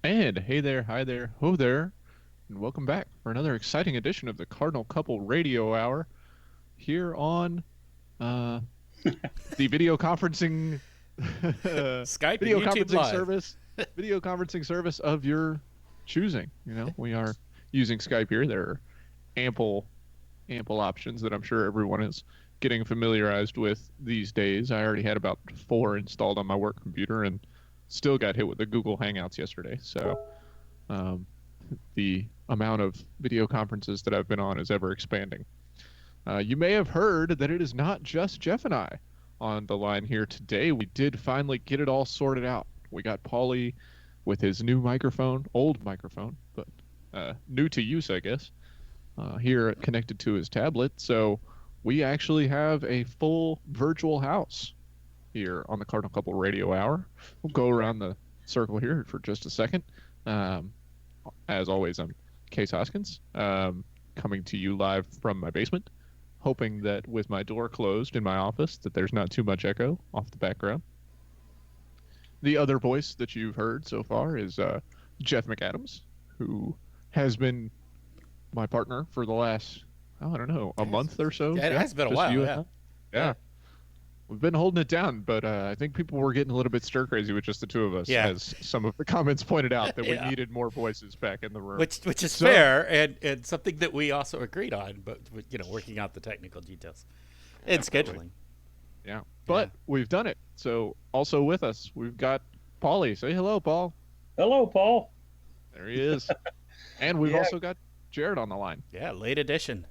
And hey there, hi there, ho there, and welcome back for another exciting edition of the Cardinal Couple Radio Hour here on uh, the Skype and video YouTube conferencing Live. service, video conferencing service of your choosing. We are using Skype here. There are ample, ample options that I'm sure everyone is getting familiarized with these days. I already had about 4 installed on my work computer and still got hit with the Google Hangouts yesterday. So um, the amount of video conferences that I've been on is ever expanding. You may have heard that it is not just Jeff and I on the line here today. We did finally get it all sorted out. We got Paulie with his new microphone, old microphone, but new to use, I guess, here connected to his tablet. So we actually have a full virtual house here on the Cardinal Couple Radio Hour. We'll go around the circle here for just a second. Um, as always, I'm Case Hoskins, coming to you live from my basement, hoping that with my door closed in my office that there's not too much echo off the background. The other voice that you've heard so far is Jeff McAdams, who has been my partner for the last, I don't know, a month or so. Yeah, it has been a just while. you and Yeah. I. Yeah. We've been holding it down, but I think people were getting a little bit stir crazy with just the two of us, Yeah. as some of the comments pointed out that we Yeah. needed more voices back in the room. Which is So- fair and something that we also agreed on, but working out the technical details and Definitely. scheduling. Yeah, but we've done it. So also with us, we've got Paulie. Say hello, Paul. Hello, Paul. There he is. And we've Yeah. also got Jared on the line. Yeah, late edition.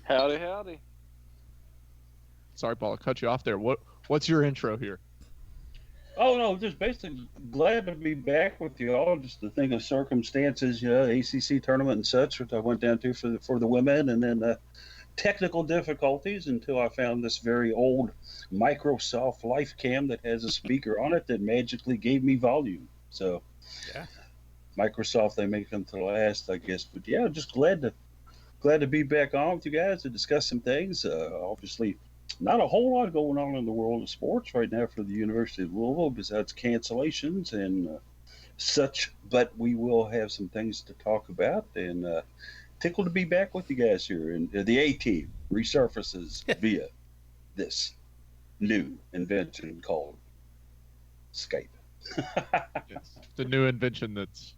Howdy, howdy. Sorry, Paul, I cut you off there. What's your intro here? Oh no, just basically glad to be back with you all. Just to think of circumstances, ACC tournament and such, which I went down to for the women, and then technical difficulties until I found this very old Microsoft Life Cam that has a speaker on it that magically gave me volume. So, Yeah. Microsoft, they make them to the last, I guess. But yeah, just glad to be back on with you guys to discuss some things. Obviously, not a whole lot going on in the world of sports right now for the University of Louisville besides cancellations and such, but we will have some things to talk about, and tickled to be back with you guys here. And the A team resurfaces via this new invention called Skype. Yes. The new invention that's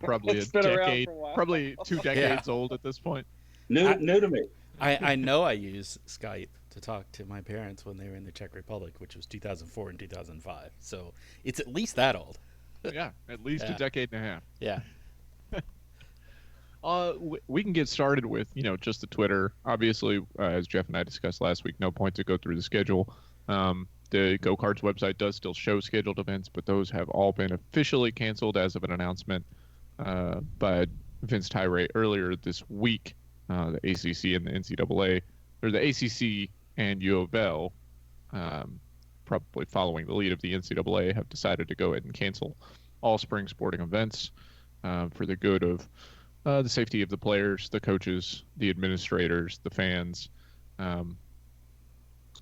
probably It's a been around decade, for a while. probably 2 decades old at this point. New to me. I know I use Skype to talk to my parents when they were in the Czech Republic, which was 2004 and 2005. So it's at least that old. Yeah, at least a Yeah. decade and a half. Yeah. We can get started with, just the Twitter. Obviously, as Jeff and I discussed last week, no point to go through the schedule. The Go Cards website does still show scheduled events, but those have all been officially canceled as of an announcement by Vince Tyra earlier this week. The ACC and the NCAA, or the ACC and UofL, probably following the lead of the NCAA, have decided to go ahead and cancel all spring sporting events for the good of the safety of the players, the coaches, the administrators, the fans, and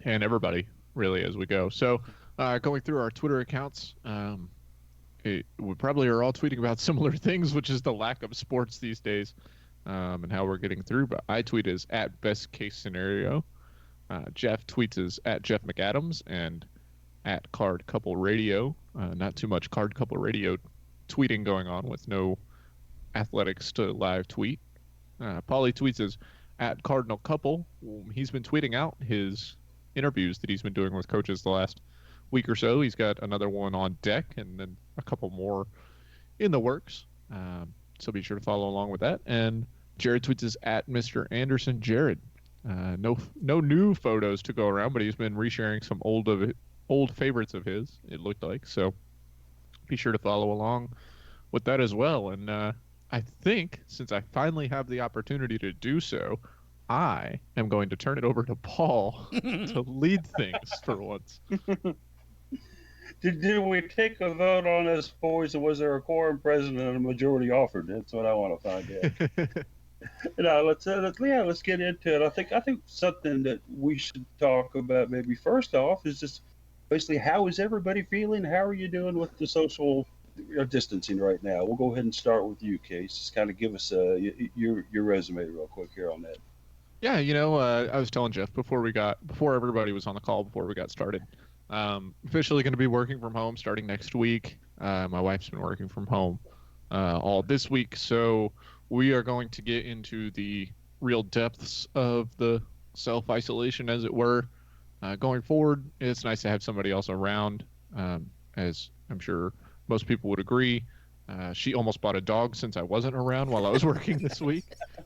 everybody, really, as we go. So going through our Twitter accounts, we probably are all tweeting about similar things, which is the lack of sports these days and how we're getting through. But I tweet is at best case scenario. Jeff tweets is at Jeff McAdams and at Card Couple Radio. Not too much Card Couple Radio tweeting going on with no athletics to live tweet. Paulie tweets is at Cardinal Couple. He's been tweeting out his interviews that he's been doing with coaches the last week or so. He's got another one on deck and then a couple more in the works. So be sure to follow along with that. And Jared tweets is at Mr. Anderson Jared. No new photos to go around, but he's been resharing some old favorites of his, it looked like. So be sure to follow along with that as well. And I think since I finally have the opportunity to do so, I am going to turn it over to Paul to lead things for once. Did we take a vote on this, boys, or was there a quorum present and a majority offered? That's what I want to find out. Let's get into it. I think something that we should talk about maybe first off is just basically how is everybody feeling? How are you doing with the social distancing right now. We'll go ahead and start with you, Case. Just kind of give us your resume real quick here on that. Yeah, I was telling Jeff before everybody was on the call before we got started. Officially going to be working from home starting next week. My wife's been working from home all this week, so we are going to get into the real depths of the self-isolation, as it were. Going forward, it's nice to have somebody else around, as I'm sure most people would agree. She almost bought a dog since I wasn't around while I was working this week.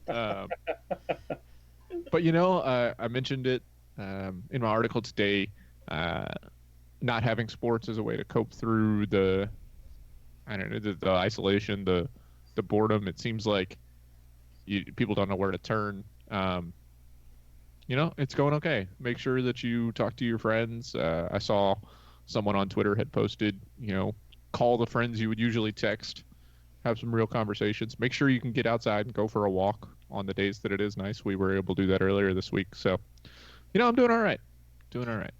Um, but I mentioned it in my article today. Uh, Not having sports as a way to cope through I don't know, the isolation, the boredom. It seems like people don't know where to turn. It's going okay. Make sure that you talk to your friends. I saw someone on Twitter had posted, call the friends you would usually text, have some real conversations. Make sure you can get outside and go for a walk on the days that it is nice. We were able to do that earlier this week. So, I'm doing all right. Doing all right.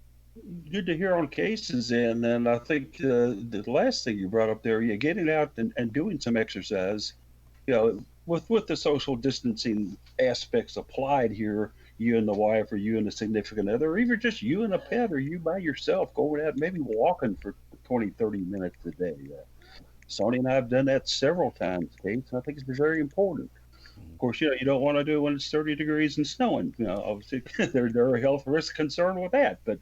Good to hear on cases, and I think the last thing you brought up there, yeah, getting out and doing some exercise, with the social distancing aspects applied here, you and the wife, or you and a significant other, or even just you and a pet, or you by yourself, going out maybe walking for 20, 30 minutes a day. Sony and I have done that several times, Kate. So I think it's very important. Of course, you don't want to do it when it's 30 degrees and snowing. Obviously, there are health risks concerned with that. But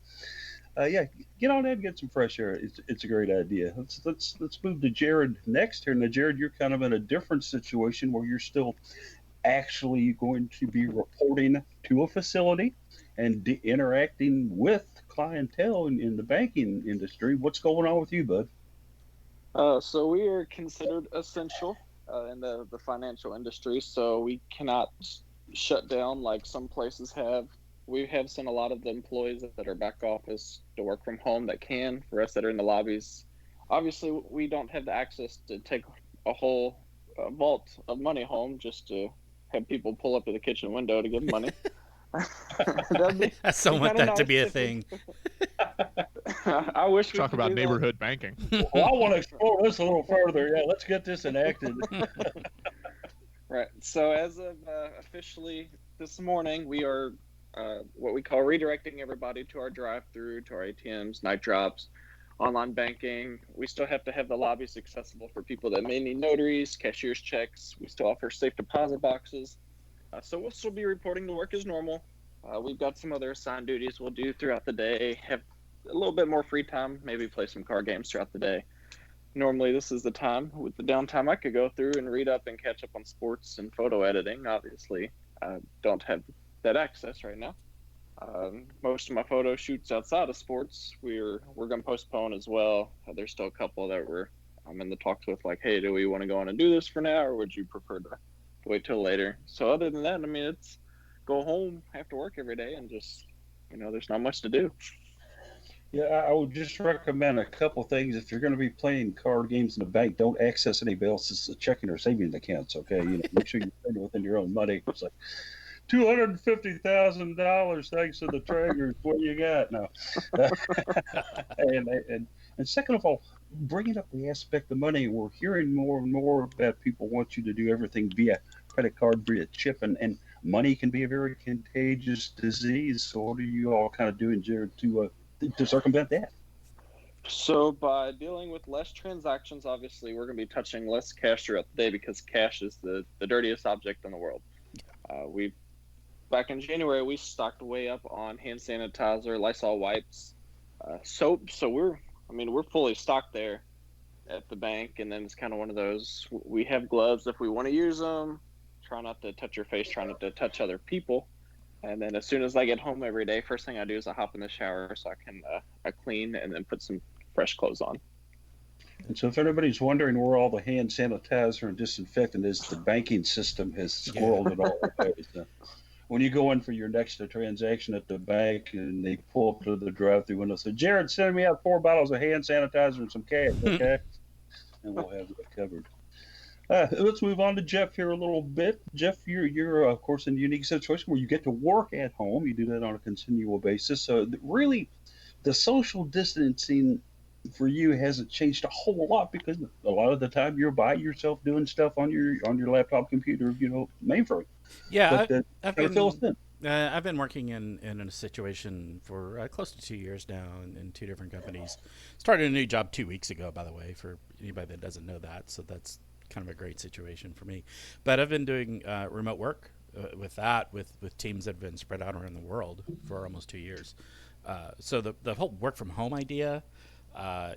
yeah, get on in and get some fresh air. It's a great idea. Let's move to Jared next here. Now, Jared, you're kind of in a different situation where you're still actually going to be reporting to a facility and interacting with clientele in the banking industry. What's going on with you, bud? So we are considered essential in the financial industry, so we cannot shut down like some places have. We have sent a lot of the employees that are back office to work from home that can. For us that are in the lobbies, obviously we don't have the access to take a whole vault of money home just to have people pull up to the kitchen window to give money. I still want that to be a thing. I wish we talk could about do neighborhood banking. Well, I want to explore this a little further. Yeah, let's get this enacted. Right. So as of officially this morning, we are what we call redirecting everybody to our drive-through, to our ATMs, night drops, online banking. We still have to have the lobbies accessible for people that may need notaries, cashier's checks. We still offer safe deposit boxes. So we'll still be reporting to work as normal. We've got some other assigned duties we'll do throughout the day, have a little bit more free time, maybe play some card games throughout the day. Normally this is the time with the downtime I could go through and read up and catch up on sports and photo editing. Obviously, I don't have that access right now. Most of my photo shoots outside of sports, we're going to postpone as well. There's still a couple that I'm in the talks with, like, hey, do we want to go on and do this for now, or would you prefer to wait till later? So other than that, I mean, it's go home after work every day and just, there's not much to do. Yeah, I would just recommend a couple things. If you're going to be playing card games in the bank, don't access anybody else's checking or savings accounts. Okay, make sure you spend it within your own money. It's like $250,000 thanks to the Traegers. What you got now? and second of all, bringing up the aspect of money, we're hearing more and more that people want you to do everything via credit card, via chip, and money can be a very contagious disease. So what are you all kind of doing, Jared, to circumvent that? So by dealing with less transactions, obviously we're going to be touching less cash throughout the day because cash is the dirtiest object in the world. Back in January, we stocked way up on hand sanitizer, Lysol wipes, soap. So we're fully stocked there at the bank. And then it's kind of one of those, we have gloves if we want to use them. Try not to touch your face, try not to touch other people. And then as soon as I get home every day, first thing I do is I hop in the shower so I can I clean and then put some fresh clothes on. And so if anybody's wondering where all the hand sanitizer and disinfectant is, the banking system has squirreled it all away. So when you go in for your next transaction at the bank and they pull up to the drive-through window, say, Jared, send me out 4 bottles of hand sanitizer and some cash, okay? And we'll have that covered. Let's move on to Jeff here a little bit. Jeff, you're of course in a unique situation where you get to work at home. You do that on a continual basis. So really, the social distancing for you hasn't changed a whole lot because a lot of the time you're by yourself doing stuff on your laptop computer, mainframe. Yeah, But I've kind of fill us been in. I've been working in a situation for close to 2 years now in two different companies. Started a new job 2 weeks ago, by the way, for anybody that doesn't know that. So that's kind of a great situation for me. But I've been doing remote work with teams that have been spread out around the world for almost 2 years. So the whole work from home idea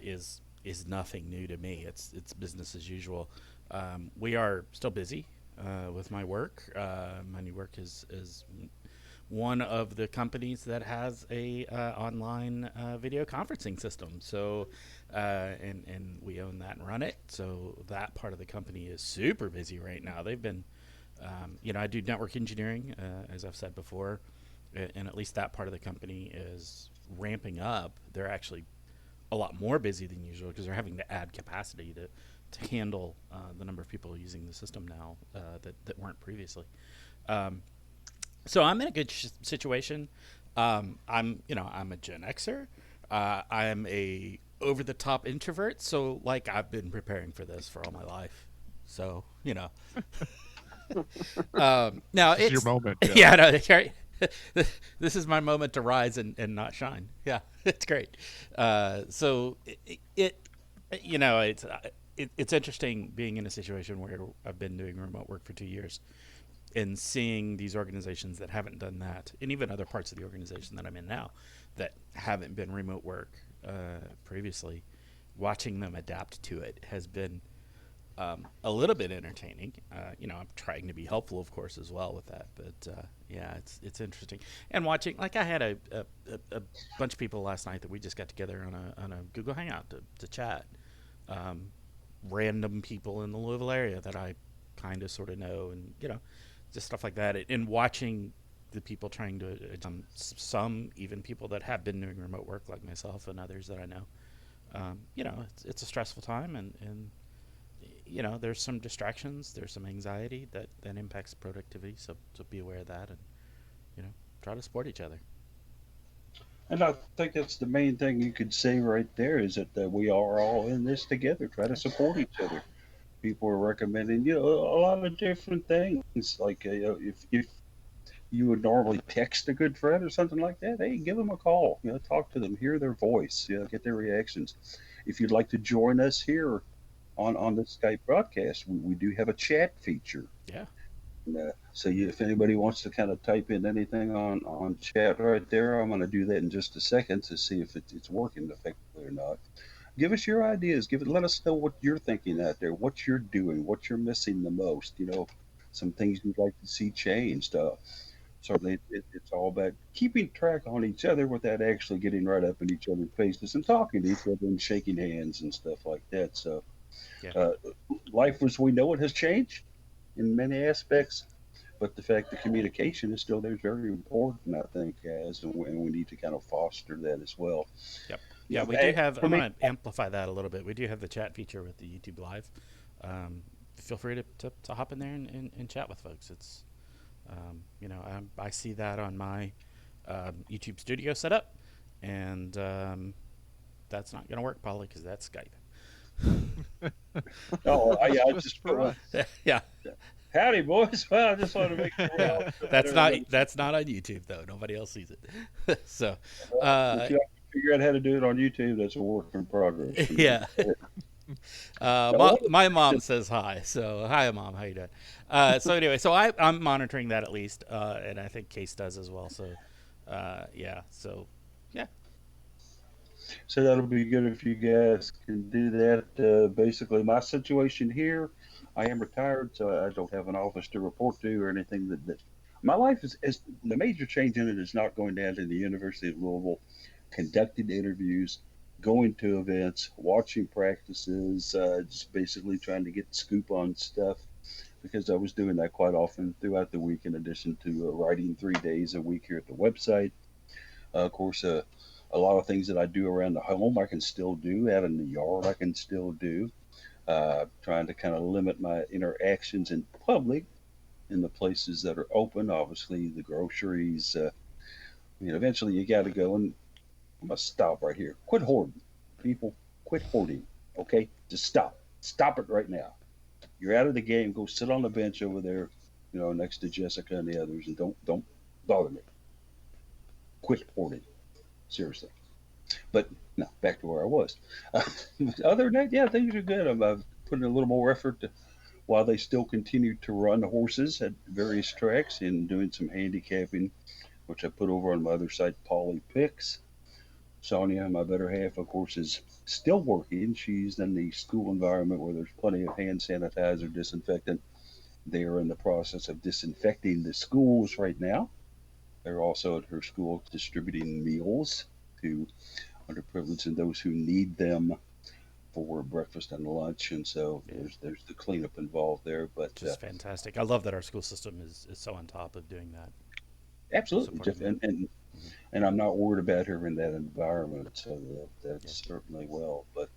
is nothing new to me. It's business as usual. We are still busy with my work. My new work is one of the companies that has a online video conferencing system. So, and we own that and run it. So that part of the company is super busy right now. They've been, I do network engineering, as I've said before, and at least that part of the company is ramping up. They're actually a lot more busy than usual because they're having to add capacity to handle the number of people using the system now that weren't previously. Um, so I'm in a good situation. I'm a Gen Xer. I am a over the top introvert. So like I've been preparing for this for all my life. So now This is your it's moment. Yeah. yeah, no, right. This is my moment to rise and not shine. Yeah, it's great. So it's interesting being in a situation where I've been doing remote work for 2 years and seeing these organizations that haven't done that, and even other parts of the organization that I'm in now that haven't been remote work previously, watching them adapt to it has been a little bit entertaining. I'm trying to be helpful, of course, as well with that. But yeah, it's interesting. And watching, like I had a bunch of people last night that we just got together on a Google Hangout to chat. Um, Random people in the Louisville area that I kind of sort of know, and just stuff like that. And watching the people trying to, some even people that have been doing remote work, like myself and others that I know. It's a stressful time, and there's some distractions, there's some anxiety that impacts productivity. So be aware of that, and try to support each other. And I think that's the main thing you could say right there is that we are all in this together. Try to Yeah. support each other. People are recommending a lot of different things. Like if you would normally text a good friend or something like that, hey, give them a call. Talk to them, hear their voice, get their reactions. If you'd like to join us here on the Skype broadcast, we do have a chat feature. Yeah. So if anybody wants to kind of type in anything on chat right there, I'm going to do that in just a second to see if it's working effectively or not. Give us your ideas. Let us know what you're thinking out there, what you're doing, what you're missing the most. Some things you'd like to see changed. Certainly, it's all about keeping track on each other without actually getting right up in each other's faces and talking to each other and shaking hands and stuff like that. So, Yeah. uh, life as we know it has changed in many aspects, but the fact that communication is still there is very important, I think, and we need to kind of foster that as well. Yep. Yeah, Yeah, we do have. for I'm me, going to amplify that a little bit. We do have the chat feature with the YouTube Live. Feel free to hop in there and chat with folks. It's I see that on my YouTube studio setup, and that's not going to work probably because that's Skype. oh, It's I just just for put us. Yeah, howdy, boys. Well, I just want to make sure we're all that's not on YouTube though. Nobody else sees it. So, if you figure out how to do it on YouTube, that's a work in progress. yeah. Now, one of My the mom things says hi. So hi, mom. How you doing? So anyway, so I'm monitoring that at least, and I think Case does as well. So yeah. So yeah. so that'll be good if you guys can do that. Basically, my situation here, I am retired, so I don't have an office to report to or anything. That my life is the major change in it is not going down to the University of Louisville, conducting interviews, going to events, watching practices, just basically trying to get scoop on stuff because I was doing that quite often throughout the week, in addition to writing 3 days a week here at the website. Of course, a lot of things that I do around the home I can still do, out in the yard I can still do. Trying to kind of limit my interactions in public in the places that are open. Obviously, the groceries. Eventually you got to go and I must stop right here. Quit hoarding, people. quit hoarding. Okay, just stop it right now. You're out of the game. Go sit on the bench over there, next to Jessica and the others, and don't bother me. Quit hoarding. Seriously. But no, back to where I was. Other than that, yeah, things are good. I've put in a little more effort while they still continue to run horses at various tracks and doing some handicapping, which I put over on my other site, Polly Picks. Sonia, my better half, of course, is still working. She's in the school environment where there's plenty of hand sanitizer, disinfectant. They are in the process of disinfecting the schools right now. They're also at her school distributing meals to underprivileged and those who need them for breakfast and lunch. And so there's the cleanup involved there. But just fantastic. I love that our school system is so on top of doing that. Absolutely, Jeff, and I'm not worried about her in that environment. So that's certainly well. But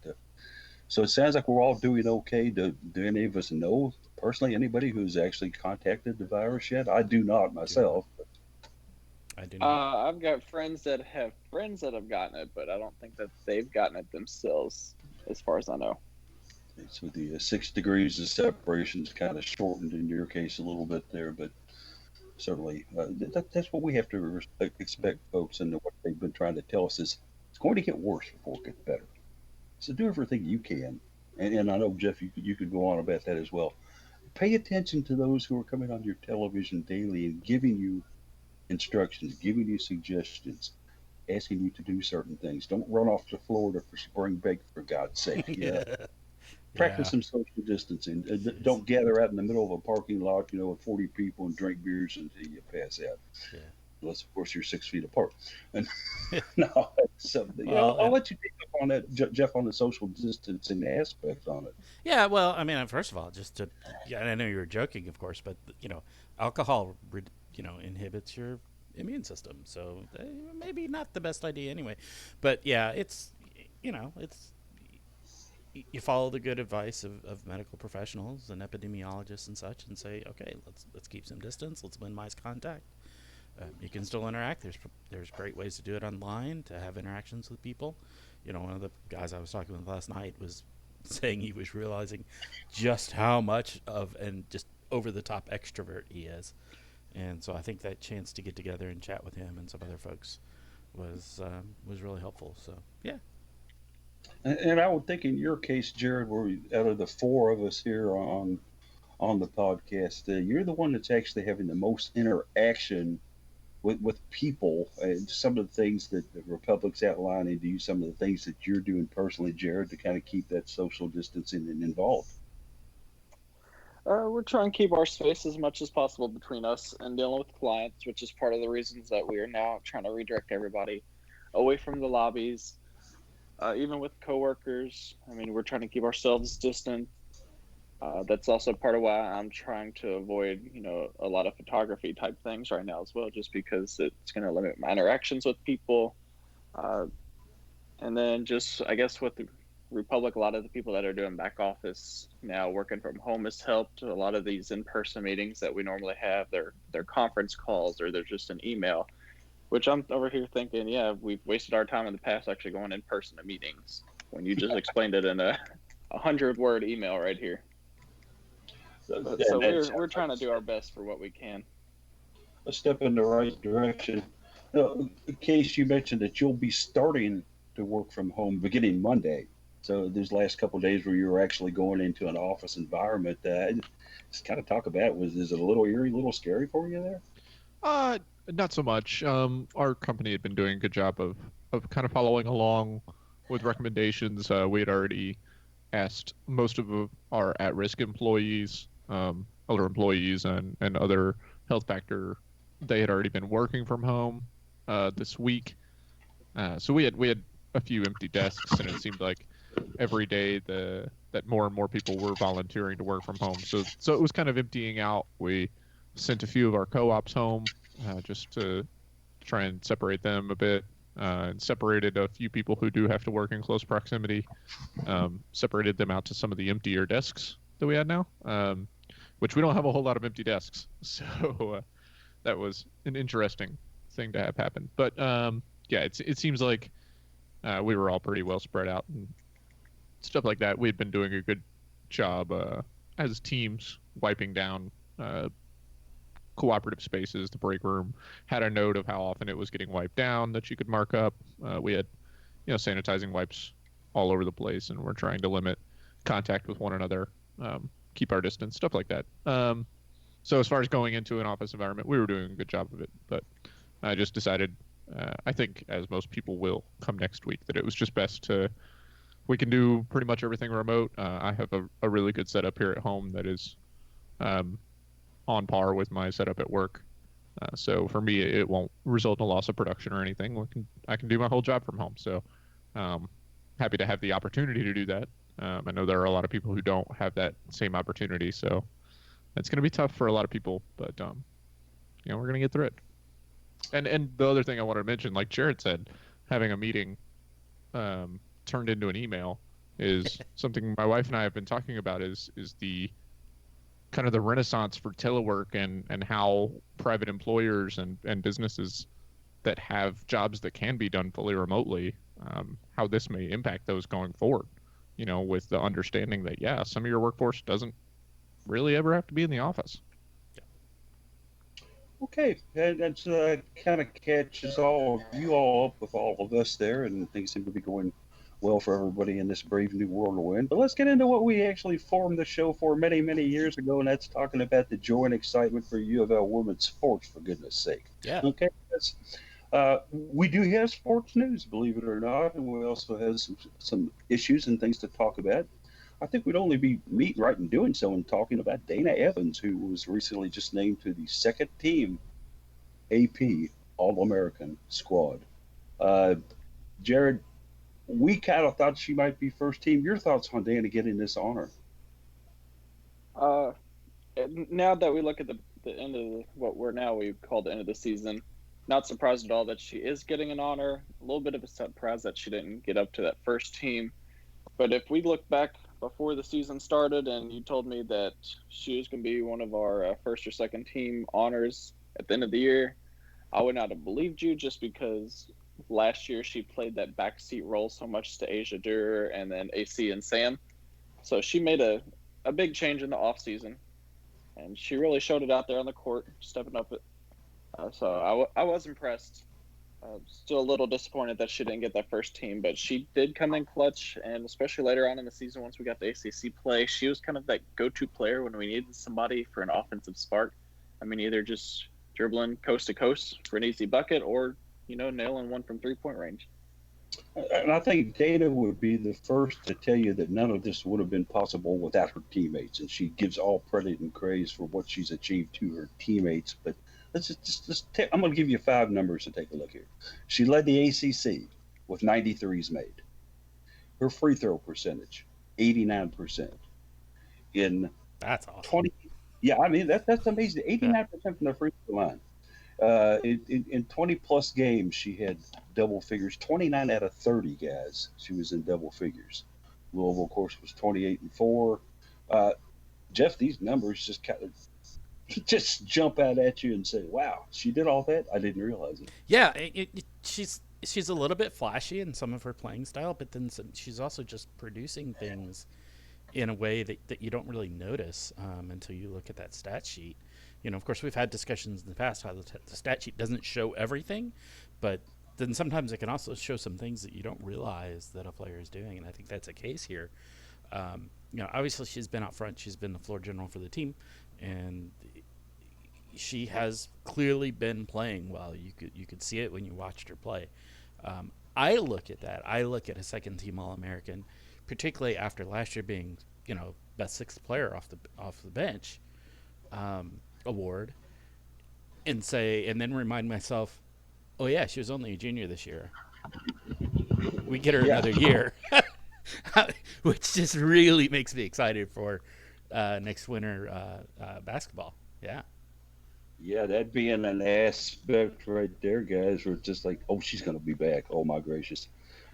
so it sounds like we're all doing okay. Do any of us know personally anybody who's actually contacted the virus yet? I do not myself. I do not. I've got friends that have gotten it, but I don't think that they've gotten it themselves, as far as I know. So the 6 degrees of separation is kind of shortened in your case a little bit there, but certainly that's what we have to expect, folks, and what they've been trying to tell us is it's going to get worse before it gets better. So do everything you can, and I know, Jeff, you could go on about that as well. Pay attention to those who are coming on your television daily and giving you instructions, giving you suggestions, asking you to do certain things. Don't run off to Florida for spring break, for God's sake. Practice some social distancing. Don't gather out in the middle of a parking lot, with 40 people and drink beers until you pass out. Yeah. Unless, of course, you're 6 feet apart. And no, I'll let you take up on that, Jeff, on the social distancing aspect on it. Yeah, well, I mean, first of all, I know you were joking, of course, but alcohol, inhibits your immune system, so maybe not the best idea anyway. But yeah, it's you follow the good advice of medical professionals and epidemiologists and such, and say, okay, let's keep some distance, let's minimize contact. You can still interact. There's great ways to do it online, to have interactions with people. One of the guys I was talking with last night was saying he was realizing just how much of and just over the top extrovert he is. And so I think that chance to get together and chat with him and some other folks was really helpful. So yeah. And I would think in your case, Jared, where out of the four of us here on the podcast, you're the one that's actually having the most interaction with people. And some of the things that the Republic's outlining to you, some of the things that you're doing personally, Jared, to kind of keep that social distancing and involved. We're trying to keep our space as much as possible between us and dealing with clients, which is part of the reasons that we are now trying to redirect everybody away from the lobbies. Even with coworkers, I mean, we're trying to keep ourselves distant. That's also part of why I'm trying to avoid, a lot of photography type things right now as well, just because it's going to limit my interactions with people. And then just, I guess, with the Republic, a lot of the people that are doing back office now working from home has helped. A lot of these in-person meetings that we normally have, they're conference calls or they're just an email, which I'm over here thinking, yeah, we've wasted our time in the past actually going in person to meetings when you just explained it in a 100-word email right here. So we're trying to do our best for what we can. A step in the right direction. In case you mentioned that you'll be starting to work from home beginning Monday. So these last couple of days where you were actually going into an office environment, just kind of talk about is it a little eerie, a little scary for you there? Not so much. Our company had been doing a good job of kind of following along with recommendations. We had already asked most of our at-risk employees, older employees, and other health factor. They had already been working from home this week, so we had a few empty desks, and it seemed like every day that more and more people were volunteering to work from home. So it was kind of emptying out. We sent a few of our co-ops home just to try and separate them a bit, and separated a few people who do have to work in close proximity, separated them out to some of the emptier desks that we had now, which we don't have a whole lot of empty desks. So that was an interesting thing to have happen. But yeah, it seems like we were all pretty well spread out and stuff like that. We had been doing a good job as teams wiping down cooperative spaces. The break room had a note of how often it was getting wiped down that you could mark up. We had, sanitizing wipes all over the place, and we're trying to limit contact with one another, keep our distance, stuff like that. So as far as going into an office environment, we were doing a good job of it. But I just decided, I think as most people will come next week, that it was just best to, we can do pretty much everything remote. I have a really good setup here at home that is on par with my setup at work. So for me, it won't result in a loss of production or anything. I can do my whole job from home. So happy to have the opportunity to do that. I know there are a lot of people who don't have that same opportunity. So it's going to be tough for a lot of people, but we're going to get through it. And the other thing I wanted to mention, like Jared said, having a meeting turned into an email is something my wife and I have been talking about. Is the kind of the renaissance for telework and how private employers and businesses that have jobs that can be done fully remotely, how this may impact those going forward. With the understanding that some of your workforce doesn't really ever have to be in the office. Okay, and that's kind of catches all of you all up with all of us there, and things seem to be going well for everybody in this brave new world we're in. But let's get into what we actually formed the show for many, many years ago, and that's talking about the joy and excitement for UofL women's sports, for goodness sake. Yeah. Okay, we do have sports news, believe it or not, and we also have some issues and things to talk about. I think we'd only be meeting right and doing so and talking about Dana Evans, who was recently just named to the second team AP All American squad. Uh, Jared, we kind of thought she might be first team. Your thoughts on Dana getting this honor? Uh, Now that we look at the end of what we're now we call the end of the season, not surprised at all that she is getting an honor. A little bit of a surprise that she didn't get up to that first team. But if we look back before the season started and you told me that she was going to be one of our first or second team honors at the end of the year, I would not have believed you, just because last year she played that backseat role so much to Asia Durer and then AC and Sam. So she made a big change in the offseason, and she really showed it out there on the court, stepping up. So I was impressed. Still a little disappointed that she didn't get that first team, but she did come in clutch, and especially later on in the season, once we got the ACC play, she was kind of that go-to player when we needed somebody for an offensive spark. I mean, either just dribbling coast to coast for an easy bucket or, nailing one from three-point range. And I think Dana would be the first to tell you that none of this would have been possible without her teammates, and she gives all credit and praise for what she's achieved to her teammates. But I'm going to give you 5 numbers to take a look here. She led the ACC with 93s made. Her free throw percentage, 89%. In That's awesome. 20, I mean that's amazing. 89% from the free throw line. In 20 plus games, she had double figures. 29 out of 30 guys, she was in double figures. Louisville, of course, was 28-4. Jeff, these numbers just kind of jump out at you and say, "Wow, she did all that. I didn't realize it." Yeah, she's a little bit flashy in some of her playing style, but then she's also just producing things in a way that you don't really notice until you look at that stat sheet. Of course, we've had discussions in the past how the stat sheet doesn't show everything, but then sometimes it can also show some things that you don't realize that a player is doing, and I think that's a case here. Obviously she's been out front, she's been the floor general for the team, and she has clearly been playing well. You could see it when you watched her play. I look at that. I look at a second team All-American, particularly after last year being best sixth player off the bench award, and then remind myself, oh yeah, she was only a junior this year. We get her another year, which just really makes me excited for next winter basketball. Yeah. Yeah, that being an aspect right there, guys, where it's just like, oh, she's going to be back. Oh, my gracious.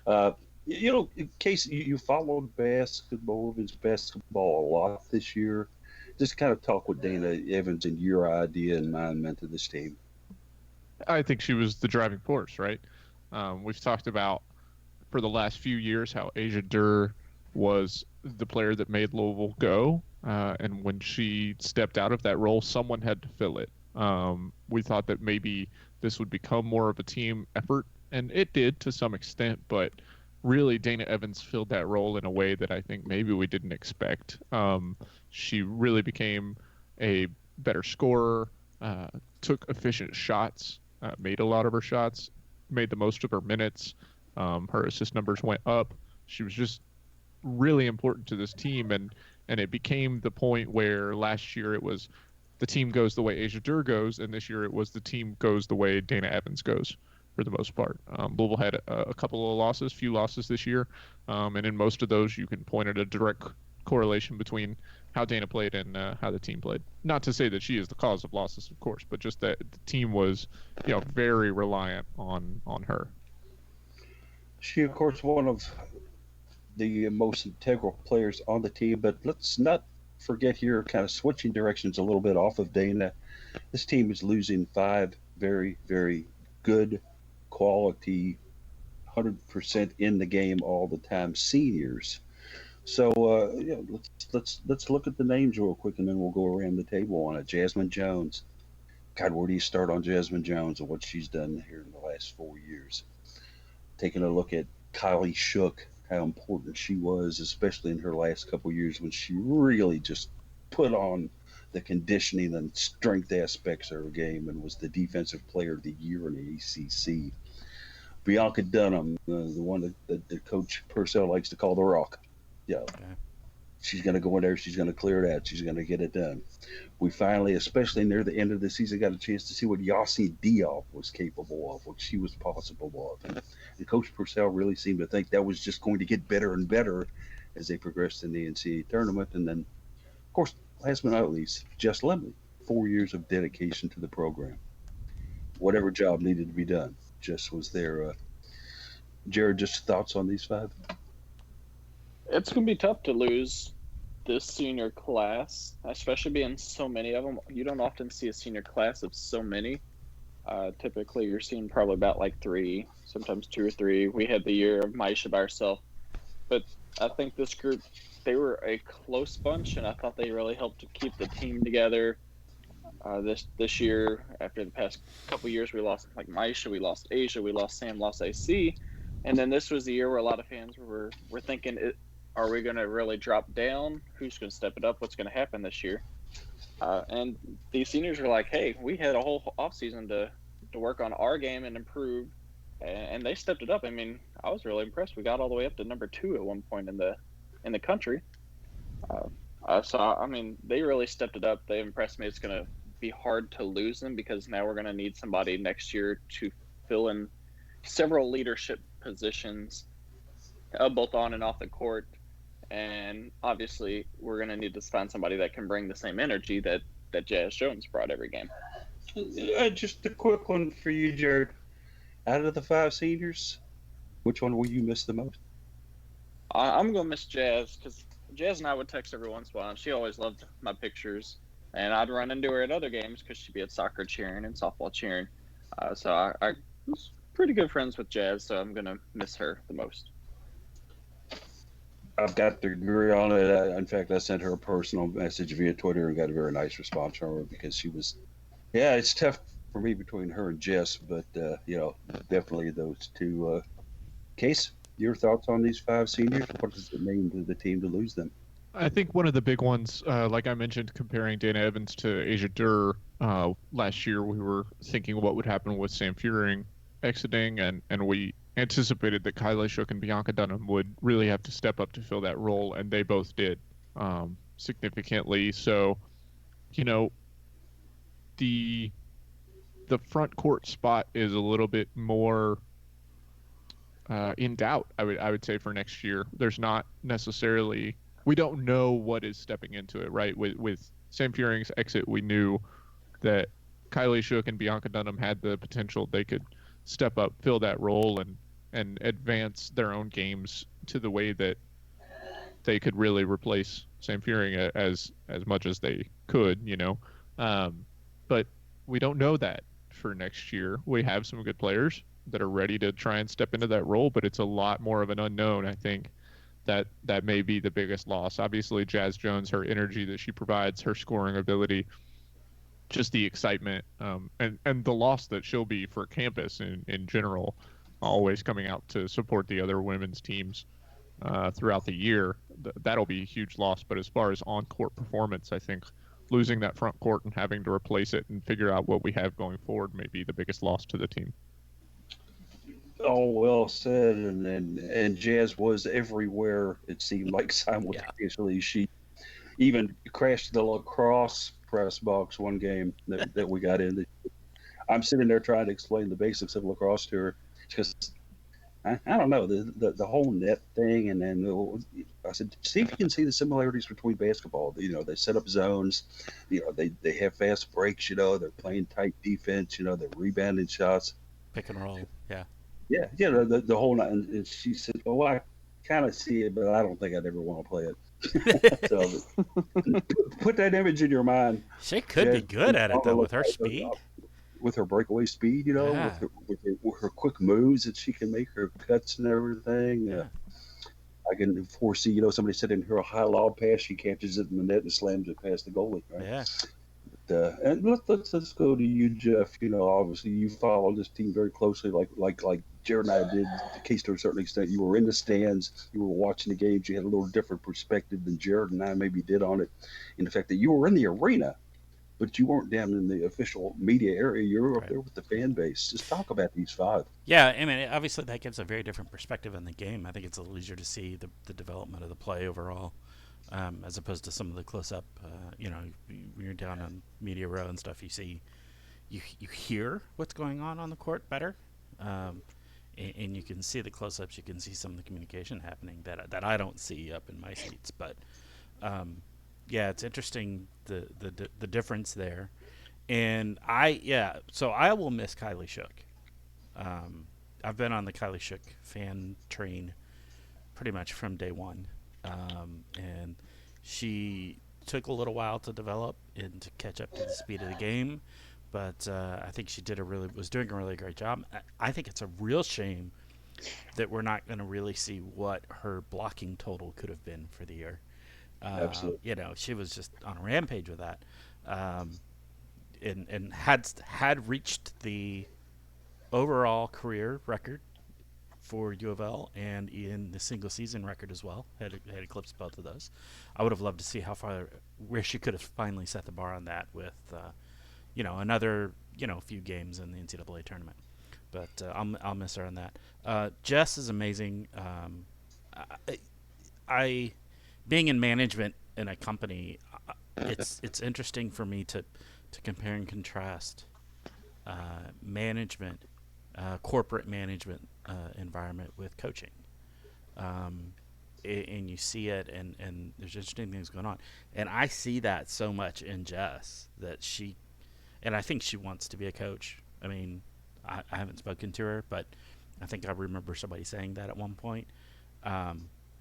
In case you followed women's basketball a lot this year, just kind of talk with Dana Evans and your idea and mind meant to this team. I think she was the driving force, right? We've talked about for the last few years how Asia Durr was the player that made Louisville go. And when she stepped out of that role, someone had to fill it. We thought that maybe this would become more of a team effort, and it did to some extent, but really Dana Evans filled that role in a way that I think maybe we didn't expect. She really became a better scorer, took efficient shots, made a lot of her shots, made the most of her minutes. Her assist numbers went up. She was just really important to this team, and it became the point where last year it was the team goes the way Asia Dur goes, and this year it was the team goes the way Dana Evans goes for the most part. Louisville had a couple of losses, few losses this year, and in most of those you can point at a direct correlation between how Dana played and how the team played. Not to say that she is the cause of losses, of course, but just that the team was, very reliant on her. She, of course, one of the most integral players on the team, but let's not forget here, kind of switching directions a little bit off of Dana. This team is losing 5 very, very good quality, 100% in the game all the time seniors. So let's look at the names real quick, and then we'll go around the table on it. Jasmine Jones. God, where do you start on Jasmine Jones and what she's done here in the last 4 years? Taking a look at Kylie Shook, how important she was, especially in her last couple of years when she really just put on the conditioning and strength aspects of her game and was the defensive player of the year in the ACC. Bianca Dunham, the one that Coach Purcell likes to call the Rock. Yeah. Okay. She's going to go in there. She's going to clear it out. She's going to get it done. We finally, especially near the end of the season, got a chance to see what Yossi Diop was capable of, what she was possible of. And Coach Purcell really seemed to think that was just going to get better and better as they progressed in the NCAA tournament. And then, of course, last but not least, Jess Lemley, 4 years of dedication to the program. Whatever job needed to be done, Jess was there. Jared, just thoughts on these 5? It's going to be tough to lose this senior class, especially being so many of them. You don't often see a senior class of so many. Typically, you're seeing probably about like 3, sometimes 2 or 3. We had the year of Maisha by herself. But I think this group, they were a close bunch, and I thought they really helped to keep the team together. This year, after the past couple years, we lost like Maisha, we lost Asia, we lost Sam, lost AC. And then this was the year where a lot of fans were thinking, are we going to really drop down? Who's going to step it up? What's going to happen this year? And these seniors were like, hey, we had a whole offseason to work on our game and improve. And they stepped it up. I mean, I was really impressed. We got all the way up to number 2 at one point in the country. So, I mean, they really stepped it up. They impressed me. It's going to be hard to lose them because now we're going to need somebody next year to fill in several leadership positions, both on and off the court. And obviously, we're going to need to find somebody that can bring the same energy that Jazz Jones brought every game. Just a quick one for you, Jared. Out of the 5 seniors, which one will you miss the most? I'm going to miss Jazz because Jazz and I would text every once in a while, and she always loved my pictures. And I'd run into her at other games because she'd be at soccer cheering and softball cheering. So I was pretty good friends with Jazz, so I'm going to miss her the most. I've got to agree on it. In fact, I sent her a personal message via Twitter and got a very nice response from her because she was, it's tough for me between her and Jess, but, definitely those 2. Case, your thoughts on these 5 seniors? What does it mean to the team to lose them? I think one of the big ones, like I mentioned, comparing Dana Evans to Asia Dur last year, we were thinking what would happen with Sam Furing exiting, and we anticipated that Kylie Shook and Bianca Dunham would really have to step up to fill that role, and they both did significantly. So, the front court spot is a little bit more in doubt, I would say, for next year. There's not necessarily, we don't know what is stepping into it, right? With Sam Furing's exit, we knew that Kylie Shook and Bianca Dunham had the potential. They could step up, fill that role, and advance their own games to the way that they could really replace Sam Furing as much as they could, but we don't know that for next year. We have some good players that are ready to try and step into that role, but it's a lot more of an unknown, I think, that may be the biggest loss. Obviously, Jazz Jones, her energy that she provides, her scoring ability, just the excitement, and the loss that she'll be for campus in general, always coming out to support the other women's teams throughout the year. That'll be a huge loss. But as far as on court performance, I think losing that front court and having to replace it and figure out what we have going forward may be the biggest loss to the team. Oh, well said. And Jazz was everywhere. It seemed like Yeah. simultaneously. She even crashed the lacrosse press box one game that we got in. I'm sitting there trying to explain the basics of lacrosse to her because I don't know the whole net thing, and then I said, see if you can see the similarities between basketball. They set up zones, they have fast breaks. They're playing tight defense. They're rebounding shots. Pick and roll. Yeah. Yeah, the whole night. And she said, "Oh, I kind of see it, but I don't think I'd ever want to play it." So put that image in your mind. She could be good at it though with her speed. With her breakaway speed, Yeah. with her quick moves that she can make, her cuts and everything. Yeah. I can foresee, somebody sitting her a high lob pass, she catches it in the net and slams it past the goalie. Right? Yeah. And let's go to you, Jeff. Obviously you follow this team very closely, like Jared and I did. The case to a certain extent, you were in the stands, you were watching the games, you had a little different perspective than Jared and I maybe did on it. In the fact that you were in the arena, but you weren't down in the official media area. You were up there with the fan base. Just talk about these five. Yeah, I mean, obviously that gives a very different perspective on the game. I think it's a little easier to see the development of the play overall, as opposed to some of the close-up. When you're down on media row and stuff, you hear what's going on the court better, and you can see the close-ups. You can see some of the communication happening that I don't see up in my seats. But yeah, it's interesting the difference there, and so I will miss Kylie Shook. I've been on the Kylie Shook fan train pretty much from day one, and she took a little while to develop and to catch up to the speed of the game, but I think she was doing a really great job. I think it's a real shame that we're not going to really see what her blocking total could have been for the year. Absolutely. She was just on a rampage with that, and had reached the overall career record for UofL and in the single season record as well. Had eclipsed both of those. I would have loved to see where she could have finally set the bar on that with, another few games in the NCAA tournament. But I'll miss her on that. Jess is amazing. I being in management in a company, it's interesting for me to compare and contrast management, corporate management environment with coaching, and you see it, and there's interesting things going on, and I see that so much in Jess and I think she wants to be a coach. I mean, I haven't spoken to her, but I think I remember somebody saying that at one point.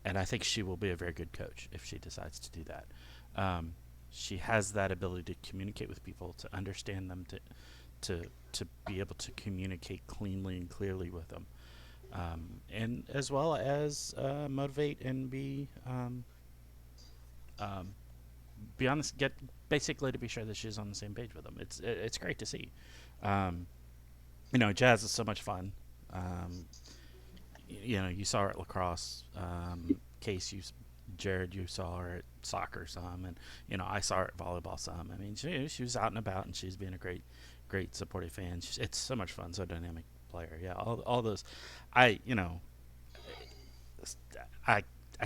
And I think she will be a very good coach if she decides to do that. She has that ability to communicate with people, to understand them, to be able to communicate cleanly and clearly with them, and as well as motivate and be honest, get basically to be sure that she's on the same page with them. It's great to see. Jazz is so much fun. You saw her at lacrosse. Case, Jared, you saw her at soccer some, and I saw her at volleyball some. I mean, she was out and about, and she's being a great supportive fan. It's so much fun, so dynamic player. Yeah, all those. I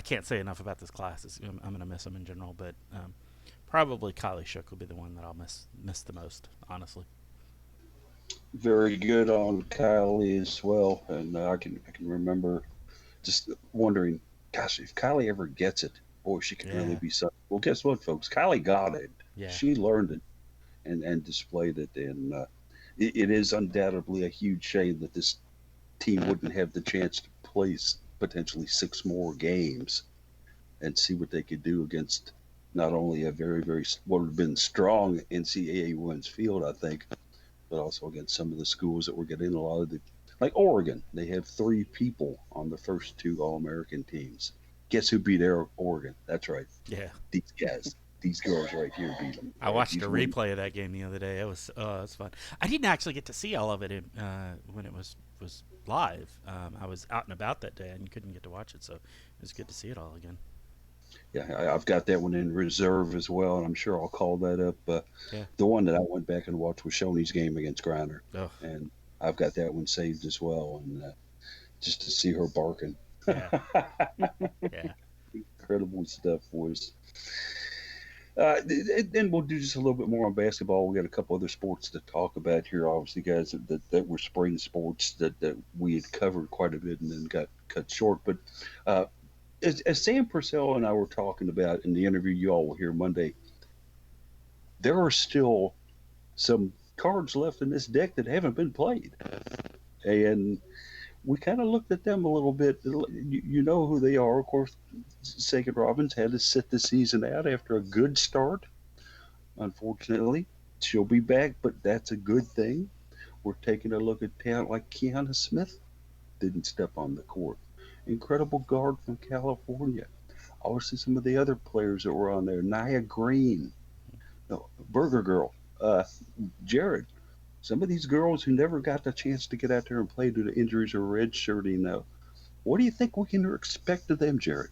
can't say enough about this class. I'm going to miss them in general, but probably Kylie Shook will be the one that I'll miss the most, honestly. Very good on Kylie as well. And I can remember just wondering, gosh, if Kylie ever gets it, boy, she could really be something. Well, guess what, folks? Kylie got it. Yeah. She learned it and displayed it. And it is undoubtedly a huge shame that this team wouldn't have the chance to play potentially 6 more games and see what they could do against not only a very, very, what would have been strong NCAA women's field, I think, but also against some of the schools that were getting a lot of like Oregon. They have 3 people on the first 2 All-American teams. Guess who beat Oregon? That's right. Yeah. These guys. These girls right here beat them. I watched a replay of that game the other day. It was fun. I didn't actually get to see all of it when it was live. I was out and about that day and couldn't get to watch it, so it was good to see it all again. Yeah, I've got that one in reserve as well, and I'm sure I'll call that up. Yeah. The one that I went back and watched was Shoney's game against Griner, Oh. and I've got that one saved as well, and just to see her barking. Yeah. Yeah. Incredible stuff, boys. Then we'll do just a little bit more on basketball. We got a couple other sports to talk about here, obviously, guys, that were spring sports that we had covered quite a bit and then got cut short. But as Sam Purcell and I were talking about in the interview you all will hear Monday, there are still some cards left in this deck that haven't been played. And we kind of looked at them a little bit. You know who they are, of course. Sagan Robbins had to sit the season out after a good start. Unfortunately, she'll be back, but that's a good thing. We're taking a look at talent like Kiana Smith. Didn't step on the court. Incredible guard from California. Obviously, some of the other players that were on there. Nia Green. No, Burger Girl. Jared. Some of these girls who never got the chance to get out there and play due to injuries or redshirting. What do you think we can expect of them, Jared?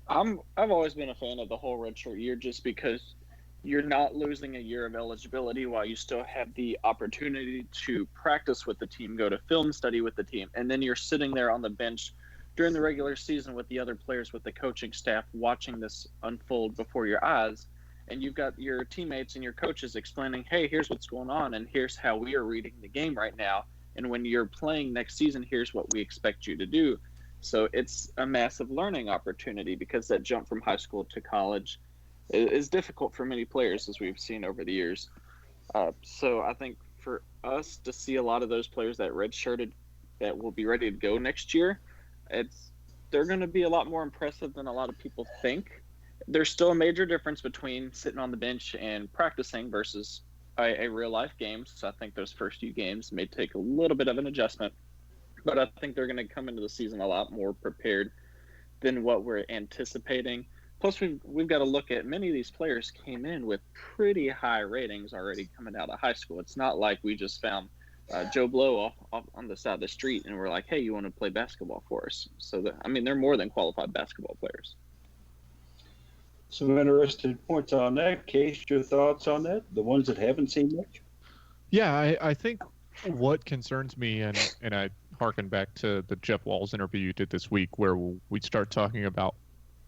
I've always been a fan of the whole redshirt year just because you're not losing a year of eligibility while you still have the opportunity to practice with the team, go to film study with the team, and then you're sitting there on the bench during the regular season with the other players, with the coaching staff, watching this unfold before your eyes. And you've got your teammates and your coaches explaining, hey, here's what's going on, and here's how we are reading the game right now. And when you're playing next season, here's what we expect you to do. So it's a massive learning opportunity because that jump from high school to college is difficult for many players, as we've seen over the years. So I think for us to see a lot of those players that redshirted that will be ready to go next year, they're going to be a lot more impressive than a lot of people think. There's still a major difference between sitting on the bench and practicing versus a real life game. So I think those first few games may take a little bit of an adjustment, but I think they're going to come into the season a lot more prepared than what we're anticipating. Plus, we've got to look at many of these players came in with pretty high ratings already coming out of high school. It's not like we just found Joe Blow off on the side of the street and we're like, hey, you want to play basketball for us? So, they're more than qualified basketball players. Some interesting points on that. Case, your thoughts on that? The ones that haven't seen much? Yeah, I think what concerns me, and I harken back to the Jeff Walls interview you did this week, where we start talking about,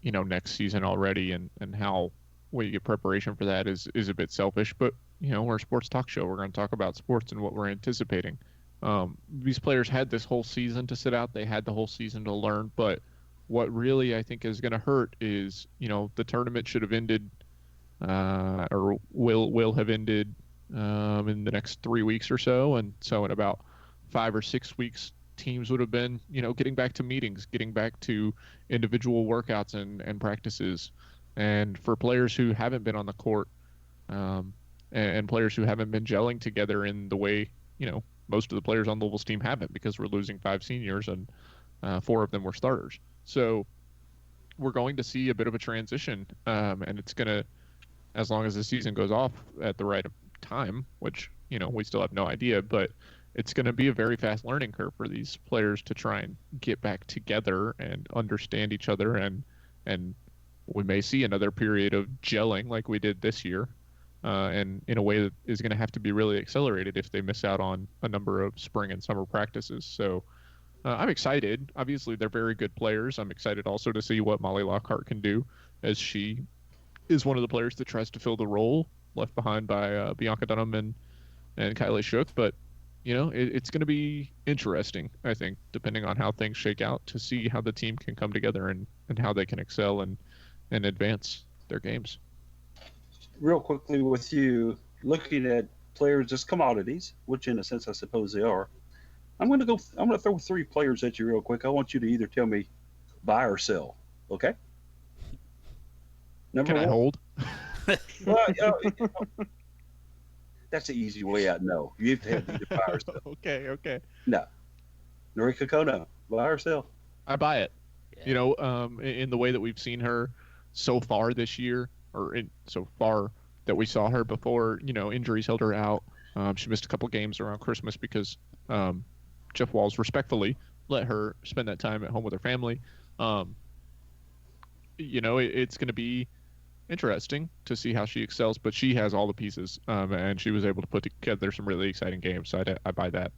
next season already and how we get preparation for that is a bit selfish. But, we're a sports talk show. We're going to talk about sports and what we're anticipating. These players had this whole season to sit out. They had the whole season to learn, but what really I think is going to hurt is, the tournament should have ended or will have ended in the next 3 weeks or so. And so in about 5 or 6 weeks, teams would have been, getting back to meetings, getting back to individual workouts and practices. And for players who haven't been on the court and players who haven't been gelling together in the way, most of the players on Louisville's team haven't, because we're losing 5 seniors and 4 of them were starters. So we're going to see a bit of a transition, and it's going to, as long as the season goes off at the right time, which, we still have no idea, but it's going to be a very fast learning curve for these players to try and get back together and understand each other. And we may see another period of gelling like we did this year, and in a way that is going to have to be really accelerated if they miss out on a number of spring and summer practices. So I'm excited. Obviously, they're very good players. I'm excited also to see what Molly Lockhart can do, as she is one of the players that tries to fill the role left behind by Bianca Dunham and Kylie Shook. But, it's going to be interesting, I think, depending on how things shake out, to see how the team can come together and how they can excel and advance their games. Real quickly with you, looking at players as commodities, which in a sense I suppose they are, I'm going to throw 3 players at you real quick. I want you to either tell me buy or sell. Okay? Number Can I hold? Well, that's the easy way out. No. You have to have either buy or sell. Okay. No. Norika Kono, buy or sell? I buy it. You know, in the way that we've seen her so far this year, so far that we saw her before, injuries held her out. She missed a couple games around Christmas because um, Jeff Walls respectfully let her spend that time at home with her family. Um, it's going to be interesting to see how she excels, but she has all the pieces, and she was able to put together some really exciting games. So I buy that.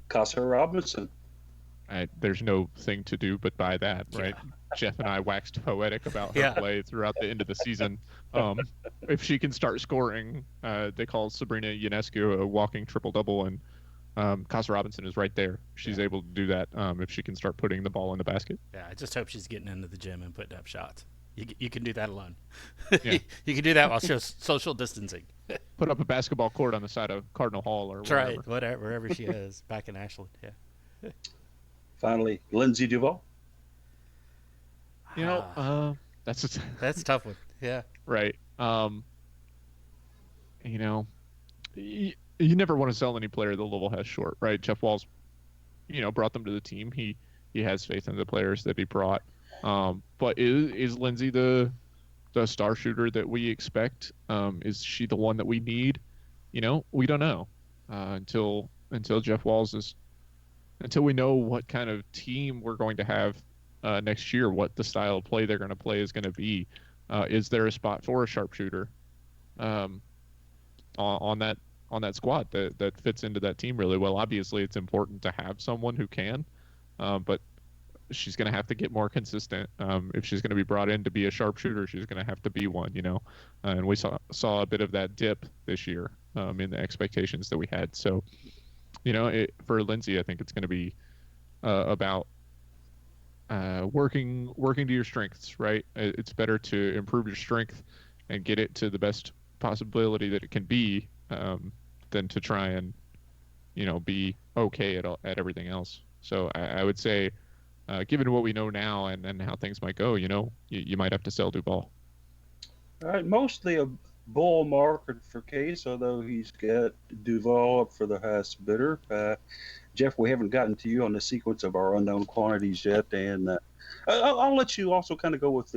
Casa Robinson. There's no thing to do but buy that, Yeah. right? Jeff and I waxed poetic about her Yeah. play throughout the end of the season. Um, if she can start scoring, they call Sabrina Ionescu a walking triple double, and Casa Robinson is right there. She's able to do that if she can start putting the ball in the basket. Yeah, I just hope she's getting into the gym and putting up shots. You can do that alone. Yeah. You can do that while social distancing. Put up a basketball court on the side of Cardinal Hall or That's whatever. right. Whatever, wherever she is, back in Ashland. Yeah. Finally, Lindsay Duval. That's That's a tough one. Yeah. right. You know, you never want to sell any player that Louisville has short, right? Jeff Walls, brought them to the team. He has faith in the players that he brought. But is Lindsay the star shooter that we expect? Is she the one that we need? We don't know until Jeff Walls until we know what kind of team we're going to have next year, what the style of play they're going to play is going to be. Is there a spot for a sharpshooter um, on that squad that fits into that team really well? Obviously, it's important to have someone who can, but she's going to have to get more consistent. If she's going to be brought in to be a sharpshooter, she's going to have to be one, and we saw a bit of that dip this year in the expectations that we had. So, for Lindsay, I think it's going to be about working to your strengths, right? It's better to improve your strength and get it to the best possibility that it can be than to try and, be okay at everything else. So I would say, given what we know now and how things might go, you might have to sell Duval. All right, mostly a bull market for Case, although he's got Duval up for the highest bidder. Jeff, we haven't gotten to you on the sequence of our unknown quantities yet, and I'll let you also kind of go with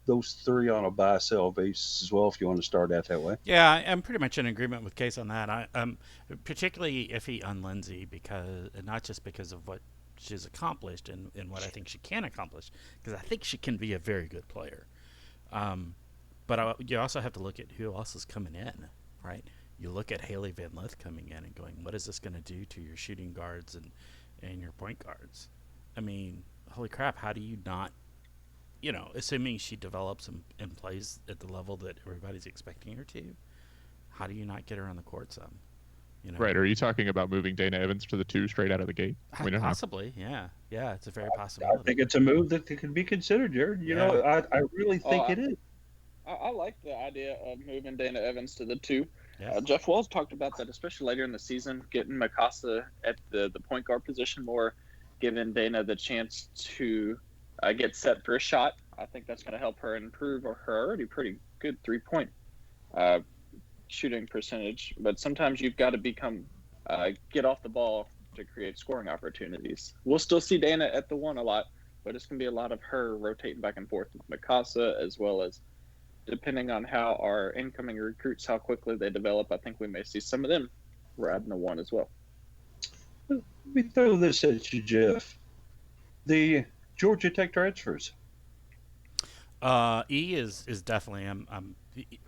those three on a buy-sell basis as well, if you want to start out that way. Yeah, I'm pretty much in agreement with Case on that. I'm particularly iffy on Lindsay because not just because of what she's accomplished and what I think she can accomplish, because I think she can be a very good player. But you also have to look at who else is coming in, right? You look at Haley Van Lith coming in and going, what is this going to do to your shooting guards and your point guards? I mean, holy crap, how do you not, assuming she develops and plays at the level that everybody's expecting her to, how do you not get her on the court some? Right. Are you talking about moving Dana Evans to the 2 straight out of the gate? Possibly, yeah. Yeah, it's a very I possibility. think it's a move that could be considered, Jared. I really think it is. I like the idea of moving Dana Evans to the 2. Yes. Jeff Wells talked about that, especially later in the season, getting Mikasa at the point guard position more, giving Dana the chance to get set for a shot. I think that's going to help her improve her already pretty good 3-point shooting percentage. But sometimes you've got to get off the ball to create scoring opportunities. We'll still see Dana at the 1 a lot, but it's going to be a lot of her rotating back and forth with Mikasa, as well as, depending on how our incoming recruits, how quickly they develop, I think we may see some of them riding the 1 as well. Let me throw this at you, Jeff. The Georgia Tech transfers. E is definitely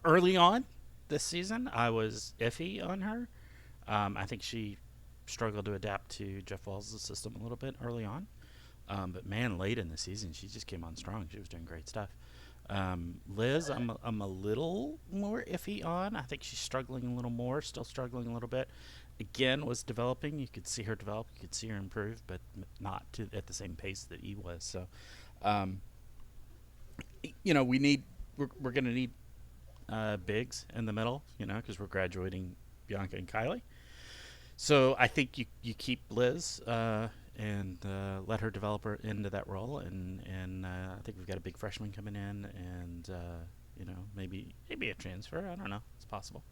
early on this season. I was iffy on her. I think she struggled to adapt to Jeff Walls' system a little bit early on. But man, late in the season, she just came on strong. She was doing great stuff. Liz, I'm a little more iffy on. I think she's struggling a little more, still struggling a little bit. Again, was developing. You could see her develop. You could see her improve, but not at the same pace that E was. So, we're going to need bigs in the middle, because we're graduating Bianca and Kylie. So I think you keep Liz and let her develop her into that role, and I think we've got a big freshman coming in, and maybe a transfer. I don't know. It's possible.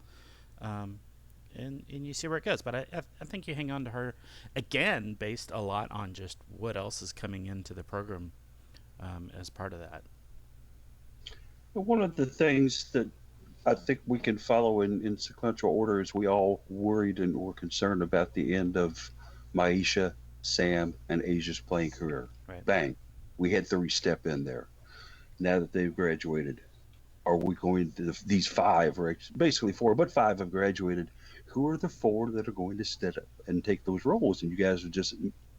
And you see where it goes. But I think you hang on to her, again, based a lot on just what else is coming into the program as part of that. One of the things that I think we can follow in sequential order is we all worried and were concerned about the end of Maisha, Sam, and Asia's playing career. Right. Bang. We had three step in there. Now that they've graduated, are we going to, these five, or basically four, but five have graduated. Who are the four that are going to step up and take those roles? And you guys have just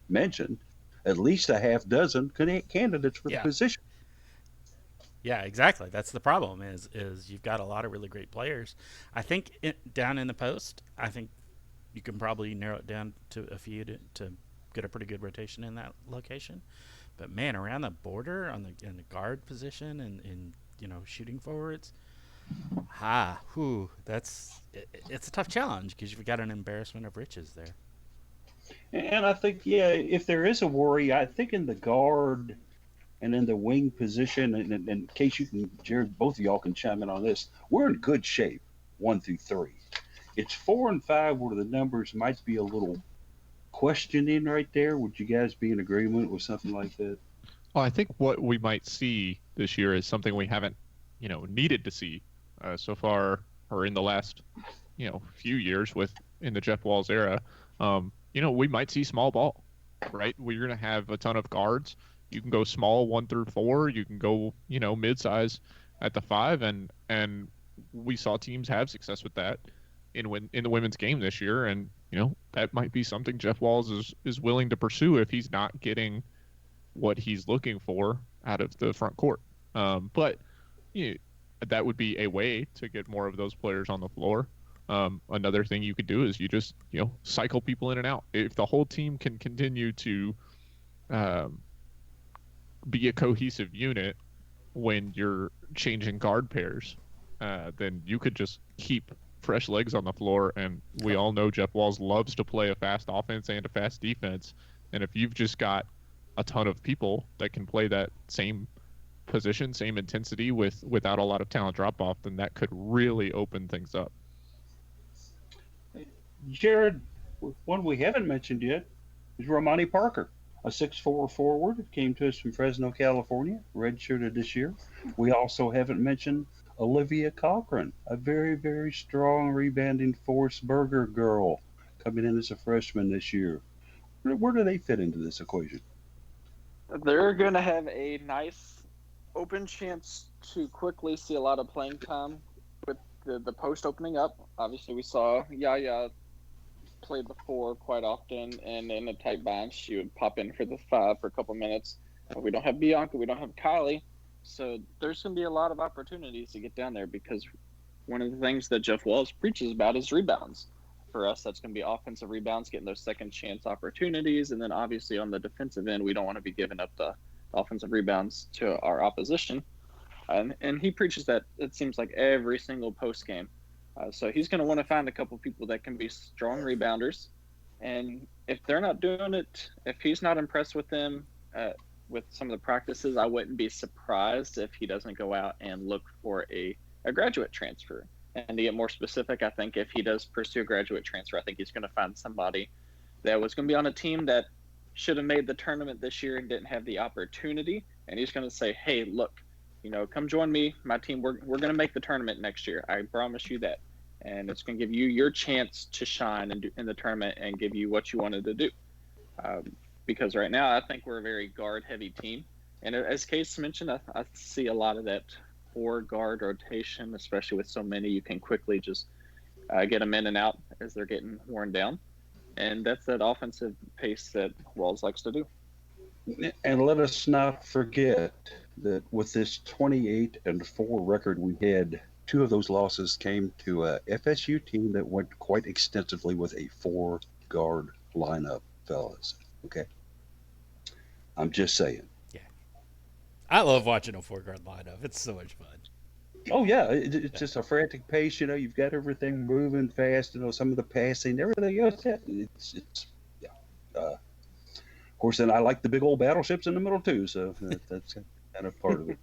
mentioned at least a half dozen candidates for the Yeah. position. Yeah, exactly. That's the problem. Is you've got a lot of really great players. I think down in the post, I think you can probably narrow it down to a few to get a pretty good rotation in that location. But man, around the border on in the guard position and in shooting forwards, it's a tough challenge because you've got an embarrassment of riches there. And I think, yeah, if there is a worry, I think in the guard and in the wing position, and in case you can, Jared, both of y'all can chime in on this, we're in good shape, 1 through 3. It's 4 and 5 where the numbers might be a little questioning right there. Would you guys be in agreement with something like that? Well, I think what we might see this year is something we haven't, needed to see so far, or in the last, few years in the Jeff Walz era. We might see small ball, right? We're going to have a ton of guards. You can go small 1 through 4. You can go, mid-size at the 5, and we saw teams have success with that in the women's game this year, and that might be something Jeff Walz is willing to pursue if he's not getting what he's looking for out of the front court. But that would be a way to get more of those players on the floor. Another thing you could do is you just cycle people in and out. If the whole team can continue to be a cohesive unit when you're changing guard pairs, then you could just keep fresh legs on the floor. And we all know Jeff Walz loves to play a fast offense and a fast defense. And if you've just got a ton of people that can play that same position, same intensity without a lot of talent drop off, then that could really open things up. Jared, one we haven't mentioned yet is Romani Parker, a 6'4" forward, came to us from Fresno, California, redshirted this year. We also haven't mentioned Olivia Cochran, a very, very strong rebounding force burger girl, coming in as a freshman this year. Where do they fit into this equation? They're going to have a nice open chance to quickly see a lot of playing time with the post opening up. Obviously, we saw Yaya play the 4 quite often, and in a tight bounce, she would pop in for the 5 for a couple minutes. We don't have Bianca, we don't have Kylie, so there's going to be a lot of opportunities to get down there because one of the things that Jeff Walz preaches about is rebounds. For us, that's going to be offensive rebounds, getting those second chance opportunities, and then obviously on the defensive end, we don't want to be giving up the offensive rebounds to our opposition. And he preaches that, it seems like, every single post game. So he's going to want to find a couple people that can be strong rebounders. And if they're not doing it, if he's not impressed with them with some of the practices, I wouldn't be surprised if he doesn't go out and look for a graduate transfer. And to get more specific, I think if he does pursue a graduate transfer, I think he's going to find somebody that was going to be on a team that should have made the tournament this year and didn't have the opportunity. And he's going to say, hey, look, come join me, my team. We're going to make the tournament next year. I promise you that. And it's going to give you your chance to shine in the tournament and give you what you wanted to do. Because right now, I think we're a very guard-heavy team. And as Case mentioned, I see a lot of that 4 guard rotation, especially with so many. You can quickly just get them in and out as they're getting worn down. And that's that offensive pace that Walz likes to do. And let us not forget that with this 28-4 record we had, 2 of those losses came to a FSU team that went quite extensively with a 4-guard lineup, fellas. Okay? I'm just saying. Yeah. I love watching a 4-guard lineup. It's so much fun. Oh, yeah. It's just a frantic pace. You've got everything moving fast. Some of the passing, everything else. Yeah. Of course, then I like the big old battleships in the middle, too. So that's kind of part of it.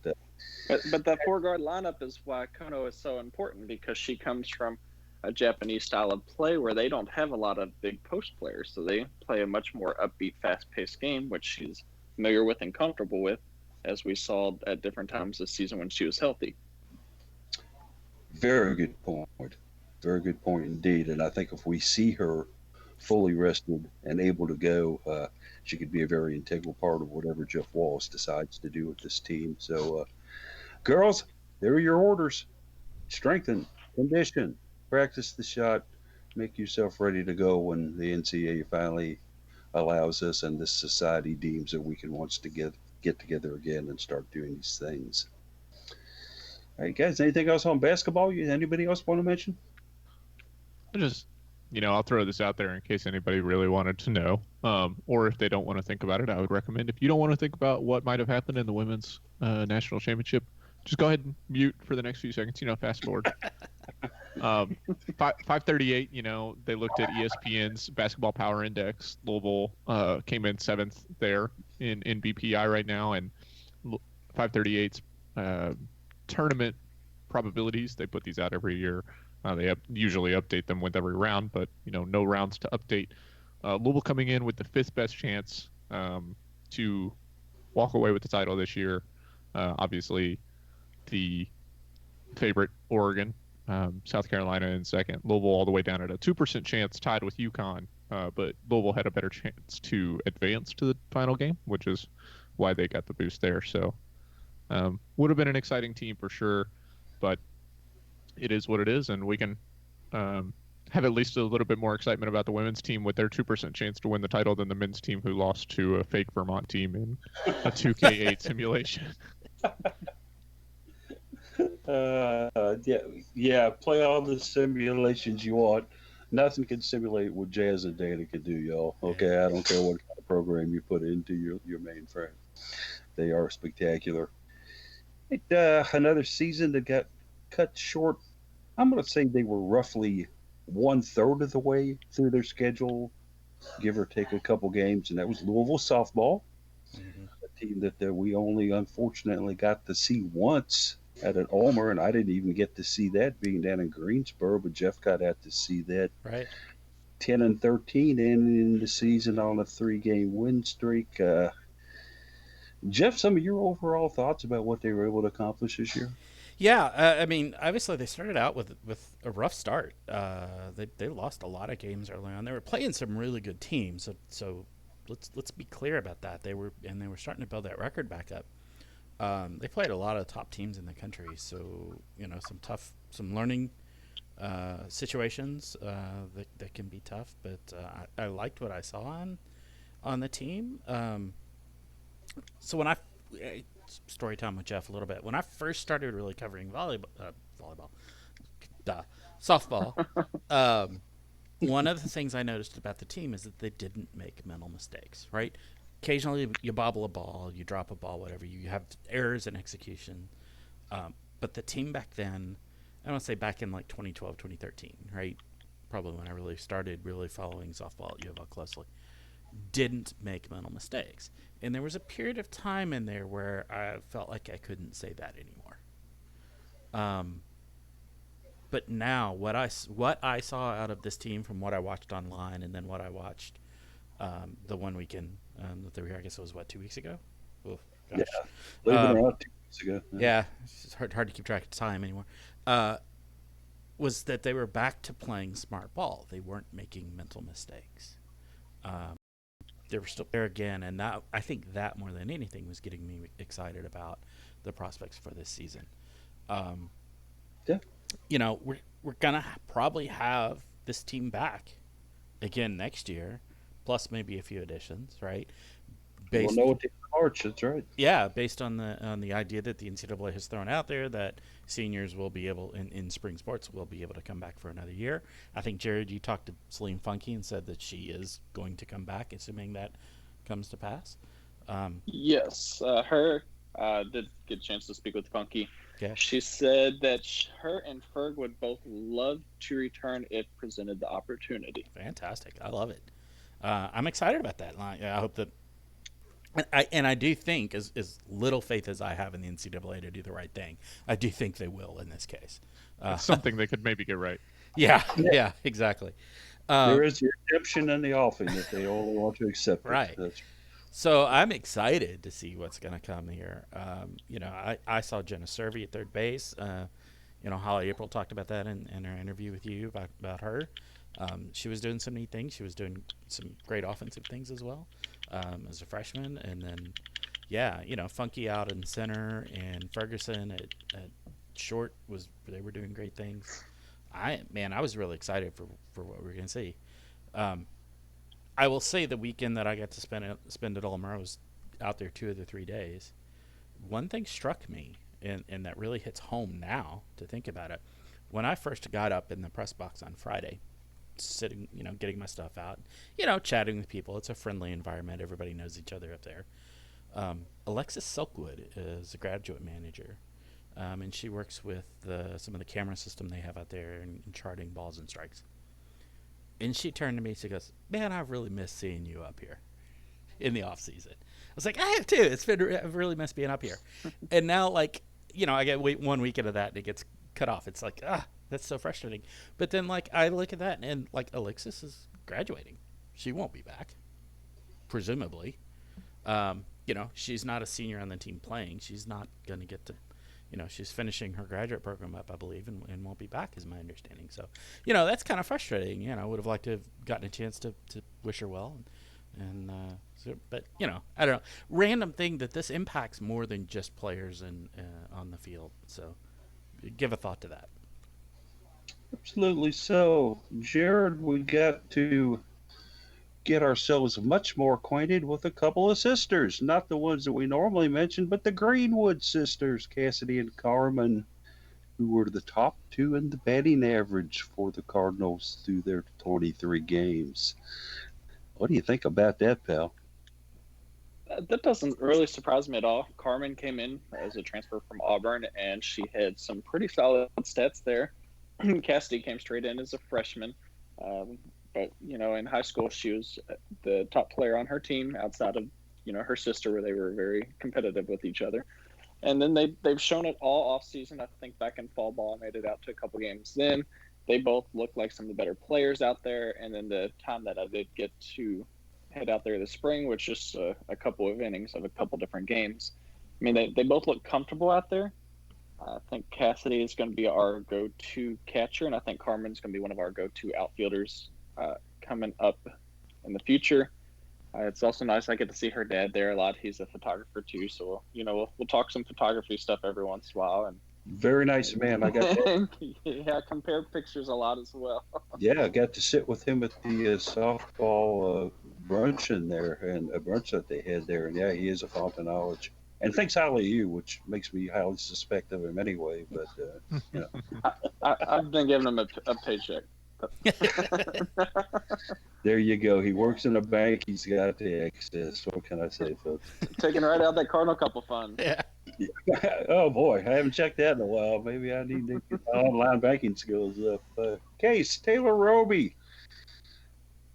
But that 4-guard lineup is why Kono is so important, because she comes from a Japanese style of play where they don't have a lot of big post players. So they play a much more upbeat, fast-paced game, which she's familiar with and comfortable with, as we saw at different times this season when she was healthy. Very good point. Very good point indeed. And I think if we see her fully rested and able to go, she could be a very integral part of whatever Jeff Wallace decides to do with this team. So, girls, there are your orders. Strengthen, condition, practice the shot, make yourself ready to go when the NCAA finally allows us and this society deems that we can once to get together again and start doing these things. All right, guys. Anything else on basketball? Anybody else want to mention? I just, I'll throw this out there in case anybody really wanted to know, or if they don't want to think about it. I would recommend, if you don't want to think about what might have happened in the women's national championship, just go ahead and mute for the next few seconds. Fast forward. 538. They looked at ESPN's Basketball Power Index. Louisville came in 7th there in BPI right now, and 538's tournament probabilities. They put these out every year. They usually update them with every round, but no rounds to update. Louisville coming in with the 5th best chance to walk away with the title this year. Obviously, the favorite Oregon, South Carolina in 2nd. Louisville all the way down at a 2% chance, tied with UConn. But Louisville had a better chance to advance to the final game, which is why they got the boost there. So would have been an exciting team for sure, but it is what it is, and we can have at least a little bit more excitement about the women's team with their 2% chance to win the title than the men's team who lost to a fake Vermont team in a 2K8 simulation. Yeah. Play all the simulations you want. Nothing can simulate what Jazz and Dana can do, y'all. Okay, I don't care what kind of program you put into your mainframe. They are spectacular. Another season that got cut short. I'm going to say they were roughly 1/3 of the way through their schedule, give or take a couple games, and that was Louisville softball, a team that we only unfortunately got to see once at an Ulmer, and I didn't even get to see that being down in Greensboro, but Jeff got out to see that. Right. 10-13 ending the season on a 3-game win streak. Jeff, some of your overall thoughts about what they were able to accomplish this year? Yeah, I mean, obviously they started out with a rough start. They lost a lot of games early on. They were playing some really good teams, so let's be clear about that. They were starting to build that record back up. They played a lot of top teams in the country, so some learning situations that can be tough. But I liked what I saw on the team. So when story time with Jeff a little bit. When I first started really covering softball, one of the things I noticed about the team is that they didn't make mental mistakes, right? Occasionally you bobble a ball, you drop a ball, whatever. You have errors in execution. But the team back then, I want to say back in like 2012, 2013, right? Probably when I really started following softball at UofL closely, didn't make mental mistakes. And there was a period of time in there where I felt like I couldn't say that anymore. But now what I saw out of this team from what I watched online and then what I watched the one weekend that they were here, I guess it was 2 weeks ago? Oh, gosh. Yeah, believe it or not, 2 weeks ago. Yeah, it's hard to keep track of time anymore. Was that they were back to playing smart ball. They weren't making mental mistakes. They were still there again, and that, I think that more than anything was getting me excited about the prospects for this season. Yeah. We're gonna probably have this team back again next year, plus maybe a few additions, right? We'll know what the March. That's right. Yeah, based on the idea that the NCAA has thrown out there that seniors will be able in spring sports will be able to come back for another year. I think, Jared, you talked to Celine Funky and said that she is going to come back, assuming that comes to pass. Yes, her did get a chance to speak with Funky. Yeah. She said that her and Ferg would both love to return if presented the opportunity. Fantastic. I love it. I'm excited about that. I hope that I do think, as little faith as I have in the NCAA to do the right thing, I do think they will in this case. It's something they could maybe get right. Yeah, exactly. There is the redemption and the offing if they only want to accept it. Right. So I'm excited to see what's going to come here. I saw Jenna Servey at third base. Holly April talked about that in her interview with you about her. She was doing some neat things. She was doing some great offensive things as well as a freshman. And then, Funky out in center and Ferguson at short they were doing great things. I was really excited for what we are going to see. I will say the weekend that I got to spend at Olamar, I was out there 2 of the 3 days. One thing struck me, and that really hits home now to think about it. When I first got up in the press box on Friday, sitting, getting my stuff out, chatting with people. It's a friendly environment. Everybody knows each other up there. Alexis Silkwood is a graduate manager, and she works with some of the camera system they have out there and charting balls and strikes. And she turned to me. She goes, "Man, I've really missed seeing you up here in the off season." I was like, "I have too. I've really missed being up here." And now, I get 1 weekend of that, and it gets cut off. It's like, that's so frustrating. But then, I look at that, and Alexis is graduating. She won't be back, presumably. She's not a senior on the team playing. She's not going to get to. She's finishing her graduate program up, I believe, and won't be back, is my understanding. So, that's kind of frustrating. I would have liked to have gotten a chance to wish her well. But, I don't know. Random thing that this impacts more than just players on the field. So, give a thought to that. Absolutely so. Jared, we got to get ourselves much more acquainted with a couple of sisters. Not the ones that we normally mention, but the Greenwood sisters, Cassidy and Carmen, who were the top 2 in the batting average for the Cardinals through their 23 games. What do you think about that, pal? That doesn't really surprise me at all. Carmen came in as a transfer from Auburn, and she had some pretty solid stats there. Cassidy came straight in as a freshman. But, in high school, she was the top player on her team outside of, her sister, where they were very competitive with each other. And then they've shown it all off season. I think back in fall ball, I made it out to a couple games then. They both look like some of the better players out there. And then the time that I did get to head out there this spring, which is a couple of innings of a couple different games. I mean, they both look comfortable out there. I think Cassidy is going to be our go-to catcher, and I think Carmen's going to be one of our go-to outfielders coming up in the future. It's also nice I get to see her dad there a lot. He's a photographer too, so we'll talk some photography stuff every once in a while. And very nice man. I got that. Yeah, compare pictures a lot as well. Yeah, I got to sit with him at the softball brunch in there, and a brunch that they had there. And yeah, he is a font of knowledge. And thanks highly of you, which makes me highly suspect of him anyway. But I've been giving him a paycheck. There you go. He works in a bank. He's got the access. What can I say, folks? Taking right out that Cardinal couple fund. Yeah. Oh boy, I haven't checked that in a while. Maybe I need to get my online banking skills up. Case Taylor Roby,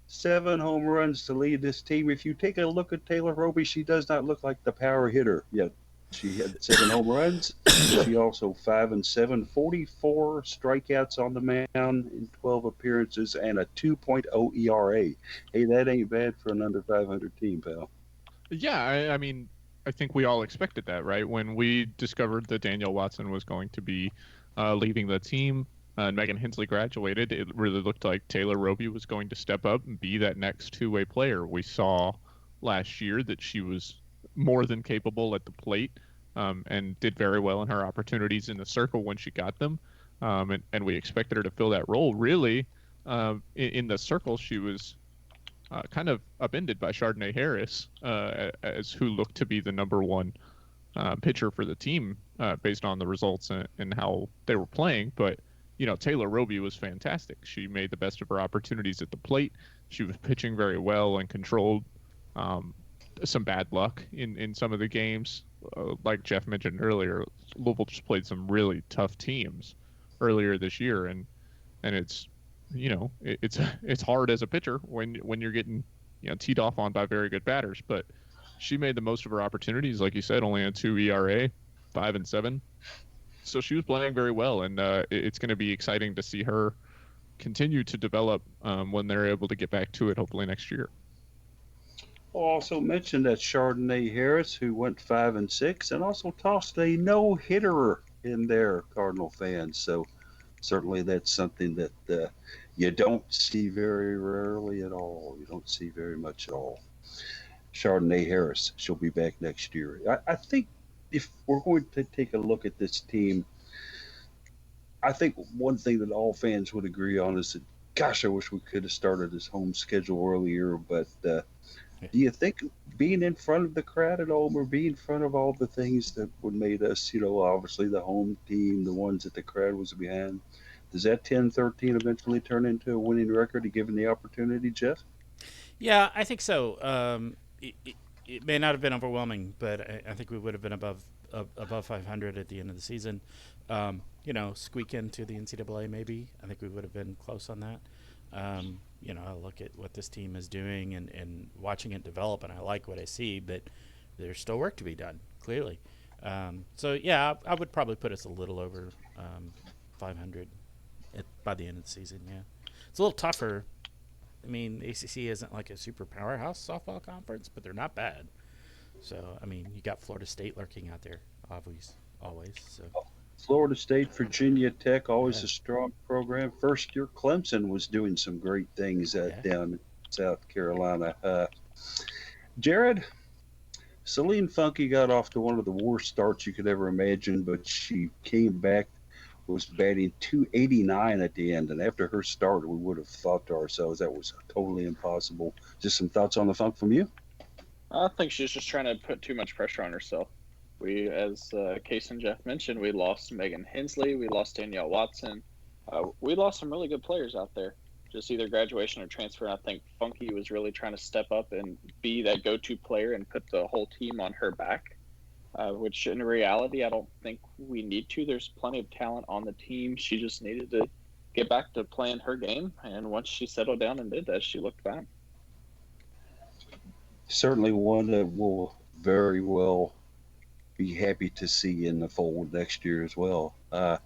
7 home runs to lead this team. If you take a look at Taylor Roby, she does not look like the power hitter yet. She had 7 home runs. She also 5-7, 44 strikeouts on the mound in 12 appearances, and a 2.0 ERA. Hey, that ain't bad for an under 500 team, pal. Yeah, I mean, I think we all expected that, right? When we discovered that Danielle Watson was going to be leaving the team and Megan Hensley graduated, it really looked like Taylor Roby was going to step up and be that next two-way player. We saw last year that she was more than capable at the plate and did very well in her opportunities in the circle when she got them. And we expected her to fill that role. Really, in the circle, she was kind of upended by Chardonnay Harris, as who looked to be the number one pitcher for the team based on the results and how they were playing. But, Taylor Roby was fantastic. She made the best of her opportunities at the plate. She was pitching very well and controlled some bad luck in some of the games. Like Jeff mentioned earlier, Louisville just played some really tough teams earlier this year, and it's it's hard as a pitcher when you're getting teed off on by very good batters. But she made the most of her opportunities, like you said, only a 2 ERA, 5-7. So she was playing very well, and it's going to be exciting to see her continue to develop when they're able to get back to it, hopefully next year. I'll also mention that Chardonnay Harris, who went 5-6, and also tossed a no hitter in there, Cardinal fans. So certainly that's something that you don't see very rarely at all. You don't see very much at all. Chardonnay Harris, she'll be back next year. I think if we're going to take a look at this team, I think one thing that all fans would agree on is that, gosh, I wish we could have started this home schedule earlier. But do you think being in front of the crowd at home, or being in front of all the things that would made us, obviously the home team, the ones that the crowd was behind, does that 10-13 eventually turn into a winning record given the opportunity, Jeff? Yeah, I think so. It may not have been overwhelming, but I think we would have been above 500 at the end of the season. Squeak into the NCAA maybe. I think we would have been close on that. I look at what this team is doing and watching it develop, and I like what I see, but there's still work to be done, clearly. I would probably put us a little over 500 by the end of the season, yeah. It's a little tougher. I mean, the ACC isn't like a super powerhouse softball conference, but they're not bad. So, you got Florida State lurking out there, always. So. Florida State, Virginia Tech, always a strong program. First year Clemson was doing some great things down in South Carolina. Jared, Celine Funky got off to one of the worst starts you could ever imagine, but she came back, was batting 289 at the end. And after her start, we would have thought to ourselves that was totally impossible. Just some thoughts on the Funk from you? I think she's just trying to put too much pressure on herself. We, as Case and Jeff mentioned, we lost Megan Hensley, we lost Danielle Watson. We lost some really good players out there, just either graduation or transfer. And I think Funky was really trying to step up and be that go-to player and put the whole team on her back, which in reality, I don't think we need to. There's plenty of talent on the team. She just needed to get back to playing her game. And once she settled down and did that, she looked fine. Certainly one that will very well be happy to see in the fold next year as well. I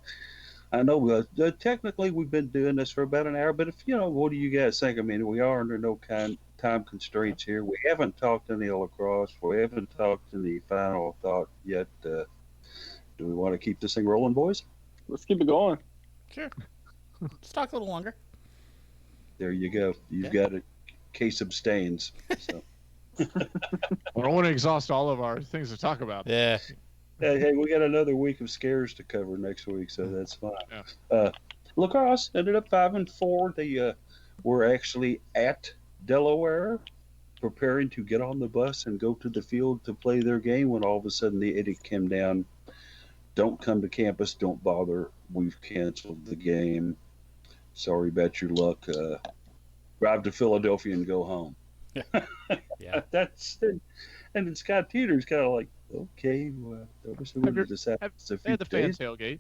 know technically we've been doing this for about an hour, but what do you guys think? I mean, we are under no time constraints here. We haven't talked any lacrosse. We haven't talked any final thought yet. Do we want to keep this thing rolling, boys? Let's keep it going. Sure. Let's talk a little longer. There you go. You've got a case abstains. So. I don't want to exhaust all of our things to talk about. Yeah. Hey, we got another week of scares to cover next week, so that's fine. Yeah. Lacrosse ended up 5-4. They were actually at Delaware, preparing to get on the bus and go to the field to play their game, when all of a sudden the edict came down. Don't come to campus. Don't bother. We've canceled the game. Sorry about your luck. Drive to Philadelphia and go home. Yeah. That's it. And then Scott Teeter's kind of like, okay, well, obviously we decided they had the fan tailgate.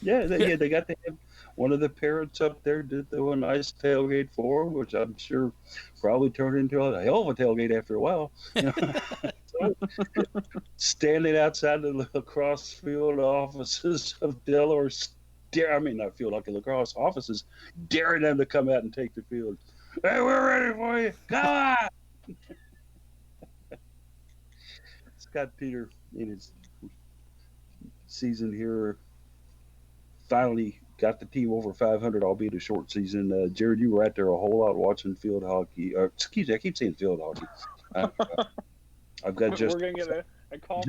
Yeah, they got to have one of the parents up there did a nice tailgate for them, which I'm sure probably turned into a hell of a tailgate after a while. So, standing outside the lacrosse field offices of Delaware, not field hockey, lacrosse offices, daring them to come out and take the field. Hey, we're ready for you. Come on. Scott Peter, in his season here, finally got the team over 500, albeit a short season. Jared, you were out there a whole lot watching field hockey. Excuse me, I keep saying field hockey. I've got We're going to get a call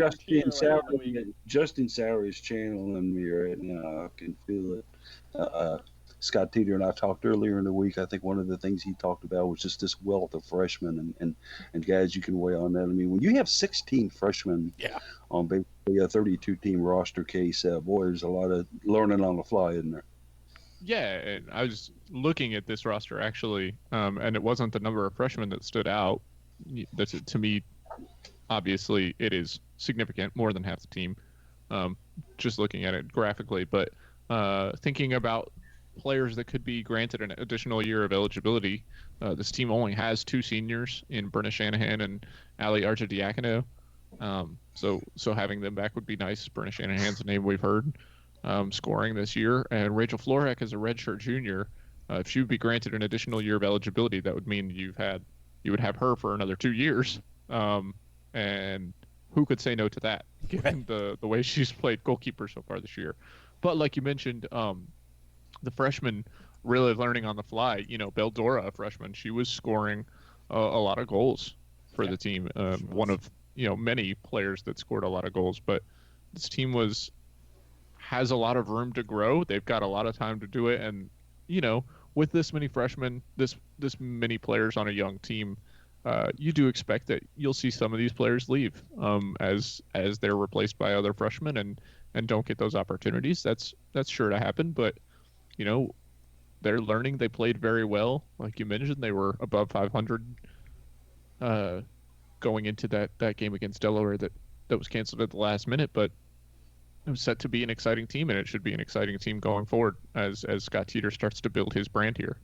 Justin Sowery's channeling me right now. I can feel it. Scott Teeter and I talked earlier in the week. I think one of the things he talked about was just this wealth of freshmen and guys you can weigh on that. I mean, when you have 16 freshmen on basically a 32-team roster case, boy, there's a lot of learning on the fly, isn't there? Yeah, and I was looking at this roster actually, and it wasn't the number of freshmen that stood out. That's, to me, obviously it is significant, more than half the team, just looking at it graphically. But thinking about players that could be granted an additional year of eligibility, this team only has 2 seniors in Brenna Shanahan and Ali Arjadiakono. So having them back would be nice. Brenna Shanahan's a name we've heard scoring this year, and Rachel Florek is a redshirt junior. If she would be granted an additional year of eligibility, that would mean you've had you would have her for another 2 years. And who could say no to that, given the way she's played goalkeeper so far this year? But like you mentioned, the freshman really learning on the fly. Beldora, a freshman, she was scoring a lot of goals for the team. One of many players that scored a lot of goals. But this team has a lot of room to grow. They've got a lot of time to do it, and with this many freshmen, this many players on a young team, you do expect that you'll see some of these players leave as they're replaced by other freshmen and don't get those opportunities. That's sure to happen, but they're learning. They played very well, like you mentioned. They were above 500 going into that game against Delaware that was canceled at the last minute, but it was set to be an exciting team, and it should be an exciting team going forward as Scott Teeter starts to build his brand here.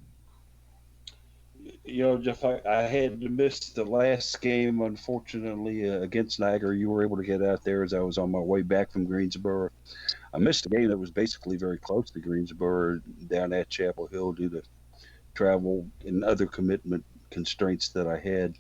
Jeff, I had to miss the last game, unfortunately, against Niagara. You were able to get out there as I was on my way back from Greensboro. I missed a game that was basically very close to Greensboro down at Chapel Hill due to travel and other commitment constraints that I had.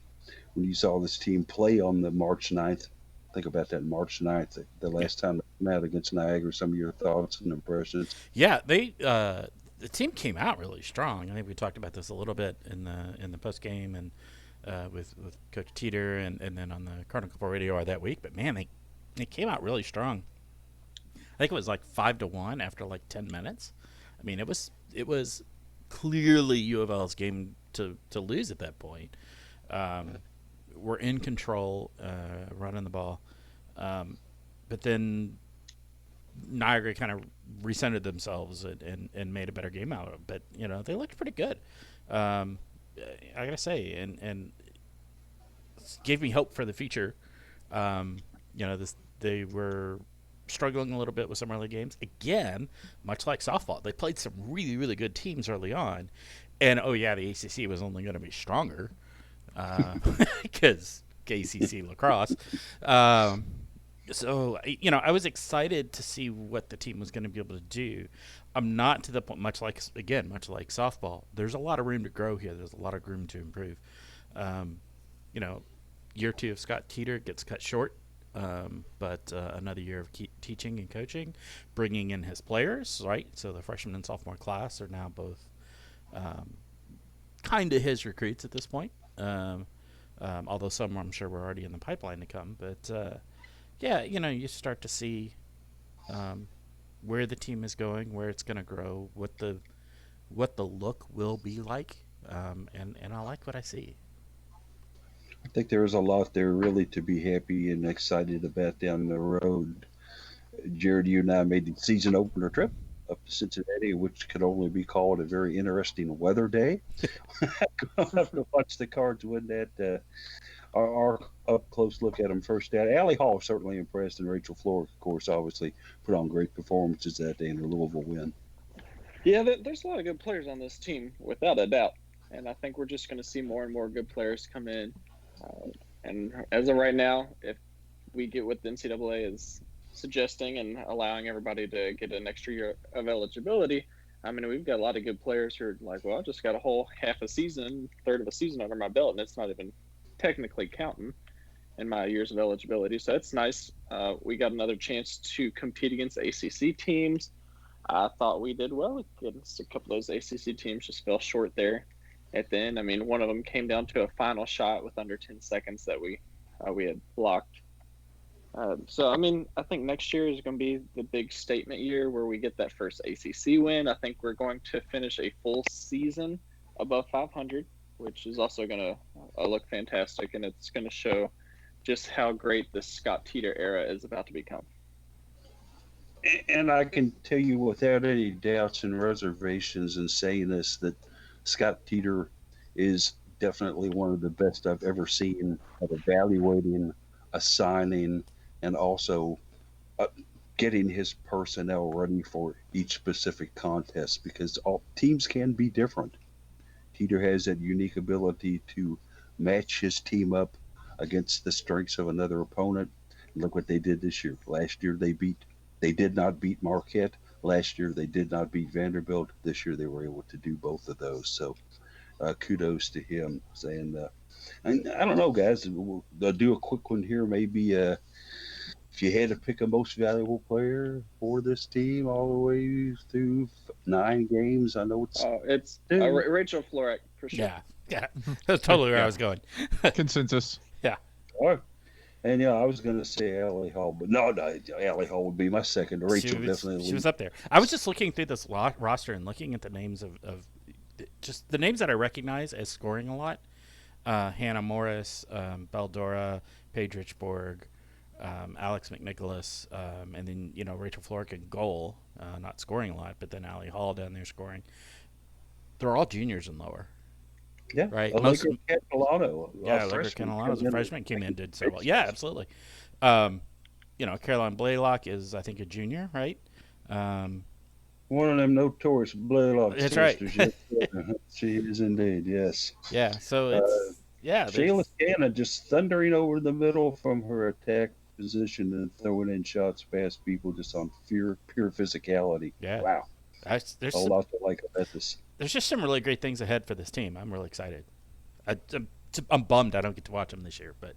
When you saw this team play on the March 9th, think about that, March 9th, the last time they came out against Niagara, some of your thoughts and impressions. Yeah, the team came out really strong. I think we talked about this a little bit in the post game and with Coach Teeter and then on the Cardinal Couple Radio that week. But man, they came out really strong. I think it was like 5-1 after like 10 minutes. I mean, it was clearly UofL's game to lose at that point. We're in control, running the ball, but then Niagara kind of recentered themselves and made a better game out of it. But they looked pretty good. I gotta say, and gave me hope for the future. They were struggling a little bit with some early games. Again, much like softball, they played some really, really good teams early on. And, the ACC was only going to be stronger because ACC lacrosse. So, I was excited to see what the team was going to be able to do. I'm not to the point, much like softball, there's a lot of room to grow here. There's a lot of room to improve. Year 2 of Scott Teeter gets cut short. But another year of teaching and coaching, bringing in his players, right? So the freshman and sophomore class are now both kind of his recruits at this point. Although some I'm sure were already in the pipeline to come. But you start to see where the team is going, where it's going to grow, what the look will be like, and I like what I see. I think there is a lot there really to be happy and excited about down the road. Jared, you and I made the season opener trip up to Cincinnati, which could only be called a very interesting weather day. Going up to watch the Cards win that. Our up close look at them first out. Allie Hall certainly impressed, and Rachel Floor, of course, obviously put on great performances that day in her Louisville win. Yeah, there's a lot of good players on this team, without a doubt. And I think we're just going to see more and more good players come in. And as of right now, if we get what the NCAA is suggesting and allowing everybody to get an extra year of eligibility, I mean, we've got a lot of good players who are like, well, I just got a whole half a season, third of a season under my belt, and it's not even technically counting in my years of eligibility. So that's nice. We got another chance to compete against ACC teams. I thought we did well against a couple of those ACC teams, just fell short there at the end. I mean, one of them came down to a final shot with under 10 seconds that we had blocked. So, I mean, I think next year is going to be the big statement year where we get that first ACC win. I think we're going to finish a full season above 500, which is also going to look fantastic, and it's going to show just how great this Scott Teeter era is about to become. And I can tell you without any doubts and reservations in saying this that Scott Teeter is definitely one of the best I've ever seen at evaluating, assigning, and also getting his personnel ready for each specific contest, because all teams can be different. Teeter has that unique ability to match his team up against the strengths of another opponent. Look what they did this year. Last year they did not beat Marquette. Last year they did not beat Vanderbilt. This year they were able to do both of those. So kudos to him. And And I don't know, guys. They'll do a quick one here. Maybe if you had to pick a most valuable player for this team all the way through 9 games, I know it's It's two. Rachel Florek for sure. Yeah, yeah, that's totally where I Yeah. was going. Consensus. Yeah, Oh, and yeah, I was going to say Allie Hall, but no, Allie Hall would be my second. Rachel definitely. she was up there. I was just looking through this roster and looking at the names of just the names that I recognize as scoring a lot. Hannah Morris, Beldora, Paige Richborg, Alex McNicholas, and then Rachel Florek in goal, not scoring a lot, but then Allie Hall down there scoring. They're all juniors and lower, Yeah, right? Allegra Catalano, Yeah, a Allegra freshman. Canelano's a freshman, came in, did so well. Yeah, absolutely. Um, Caroline Blaylock is, I think, a junior, right? Um, One of them notorious Blaylock that's right. sisters. Yes, she is indeed. Yes. Yeah, so Uh, there's Shayla Canna just thundering over the middle from her attack position and throwing in shots past people just on pure physicality. yeah. Wow. There's A some, lot to like about this. there's just some really great things ahead for this team. I'm really excited. I'm bummed I don't get to watch them this year, but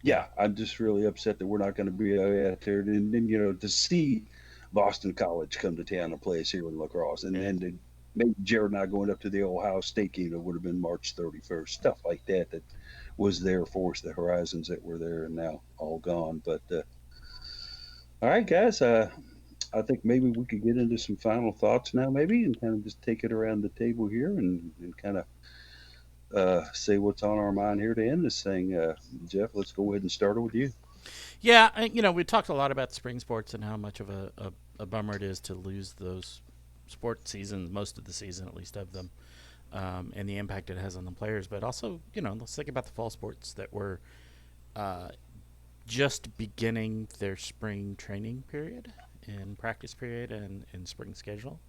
Yeah, I'm just really upset that we're not going to be out there. And then, to see Boston College come to town and play us here in lacrosse. And yeah, then maybe Jared and I going up to the Ohio State game that would have been March 31st. Stuff like that was there for us, the horizons that were there and now all gone. But all right, guys, I think maybe we could get into some final thoughts now, maybe, and kind of just take it around the table here and kind of say what's on our mind here to end this thing. Jeff, let's go ahead and start it with you. yeah. We talked a lot about spring sports and how much of a bummer it is to lose those sport seasons, most of the season at least of them, and the impact it has on the players. But also, let's think about the fall sports that were just beginning their spring training period and practice period and spring schedule.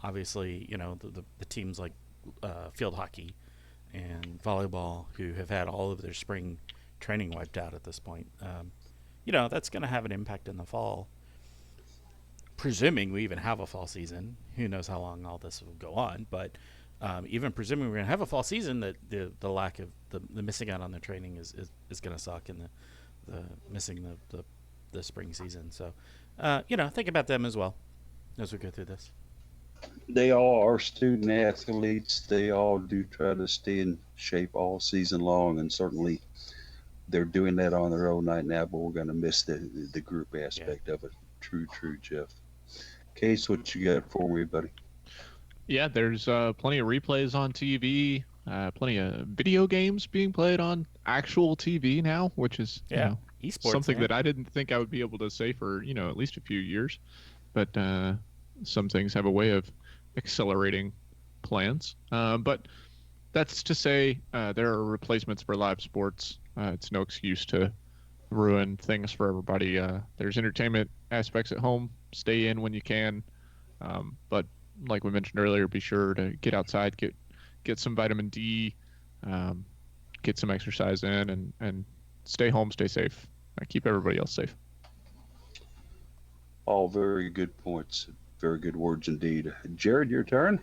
Obviously, the teams like field hockey and volleyball who have had all of their spring training wiped out at this point. That's going to have an impact in the fall. Presuming we even have a fall season, who knows how long all this will go on, but even presuming we're going to have a fall season, that the lack of the missing out on the training is going to suck, and the missing the spring season. So, think about them as well as we go through this. They all are student athletes. They all do try to stay in shape all season long, and certainly they're doing that on their own right now. But we're going to miss the group aspect of it. True, Jeff. Case, what you got for me, buddy? Yeah, there's plenty of replays on TV, plenty of video games being played on actual TV now, which is esports, something that I didn't think I would be able to say for at least a few years. But some things have a way of accelerating plans. But that's to say there are replacements for live sports. It's no excuse to ruin things for everybody. There's entertainment aspects at home. Stay in when you can. But like we mentioned earlier, be sure to get outside, get some vitamin D, get some exercise in, and stay home, stay safe. Keep everybody else safe. All very good points. Very good words indeed. Jared, your turn.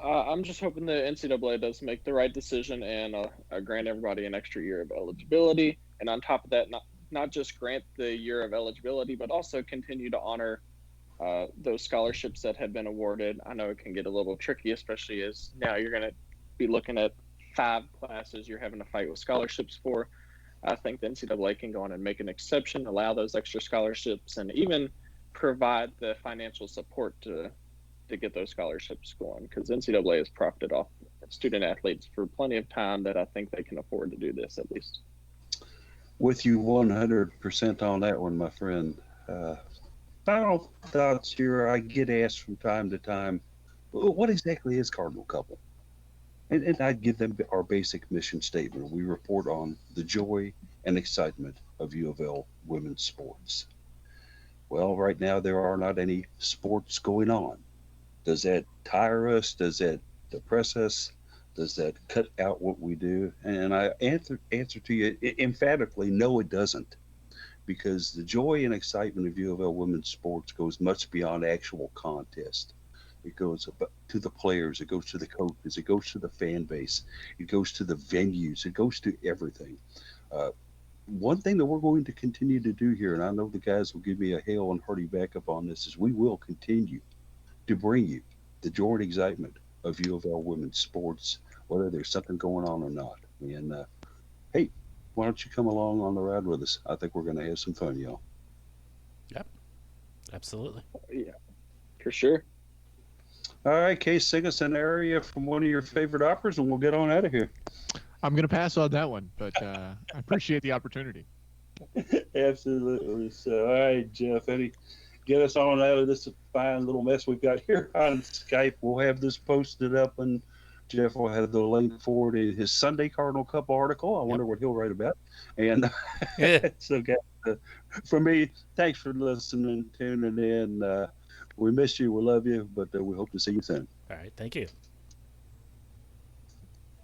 I'm just hoping the NCAA does make the right decision and grant everybody an extra year of eligibility. And on top of that, not just grant the year of eligibility, but also continue to honor those scholarships that have been awarded. I know it can get a little tricky, especially as now you're going to be looking at 5 classes you're having to fight with scholarships for. I think the NCAA can go on and make an exception, allow those extra scholarships, and even provide the financial support to get those scholarships going, because NCAA has profited off student athletes for plenty of time that I think they can afford to do this at least. With you 100% on that one, my friend. Final thoughts here. I get asked from time to time, what exactly is Cardinal Couple? And I'd give them our basic mission statement. We report on the joy and excitement of UofL women's sports. Well, right now there are not any sports going on. Does that tire us? Does that depress us? Does that cut out what we do? And I answer to you emphatically, no, it doesn't. Because the joy and excitement of UofL women's sports goes much beyond actual contest. It goes to the players, it goes to the coaches, it goes to the fan base, it goes to the venues, it goes to everything. Uh, One thing that we're going to continue to do here, and I know the guys will give me a hail and hearty backup on this, is we will continue to bring you the joy and excitement of U of L women's sports, whether there's something going on or not. And hey, why don't you come along on the ride with us? I think we're going to have some fun, y'all. Yep, absolutely. Yeah, for sure. All right, Case, sing us an area from one of your favorite operas, and we'll get on out of here. I'm going to pass on that one, but I appreciate the opportunity. Absolutely. So, all right, Jeff, Eddie, get us on out of this fine little mess we've got here on Skype. We'll have this posted up, and Jeff will have the link for to his Sunday Cardinal Cup article. I wonder what he'll write about. And Yeah. so, guys, for me, thanks for listening, tuning in. We miss you, we love you, but we hope to see you soon. All right. Thank you.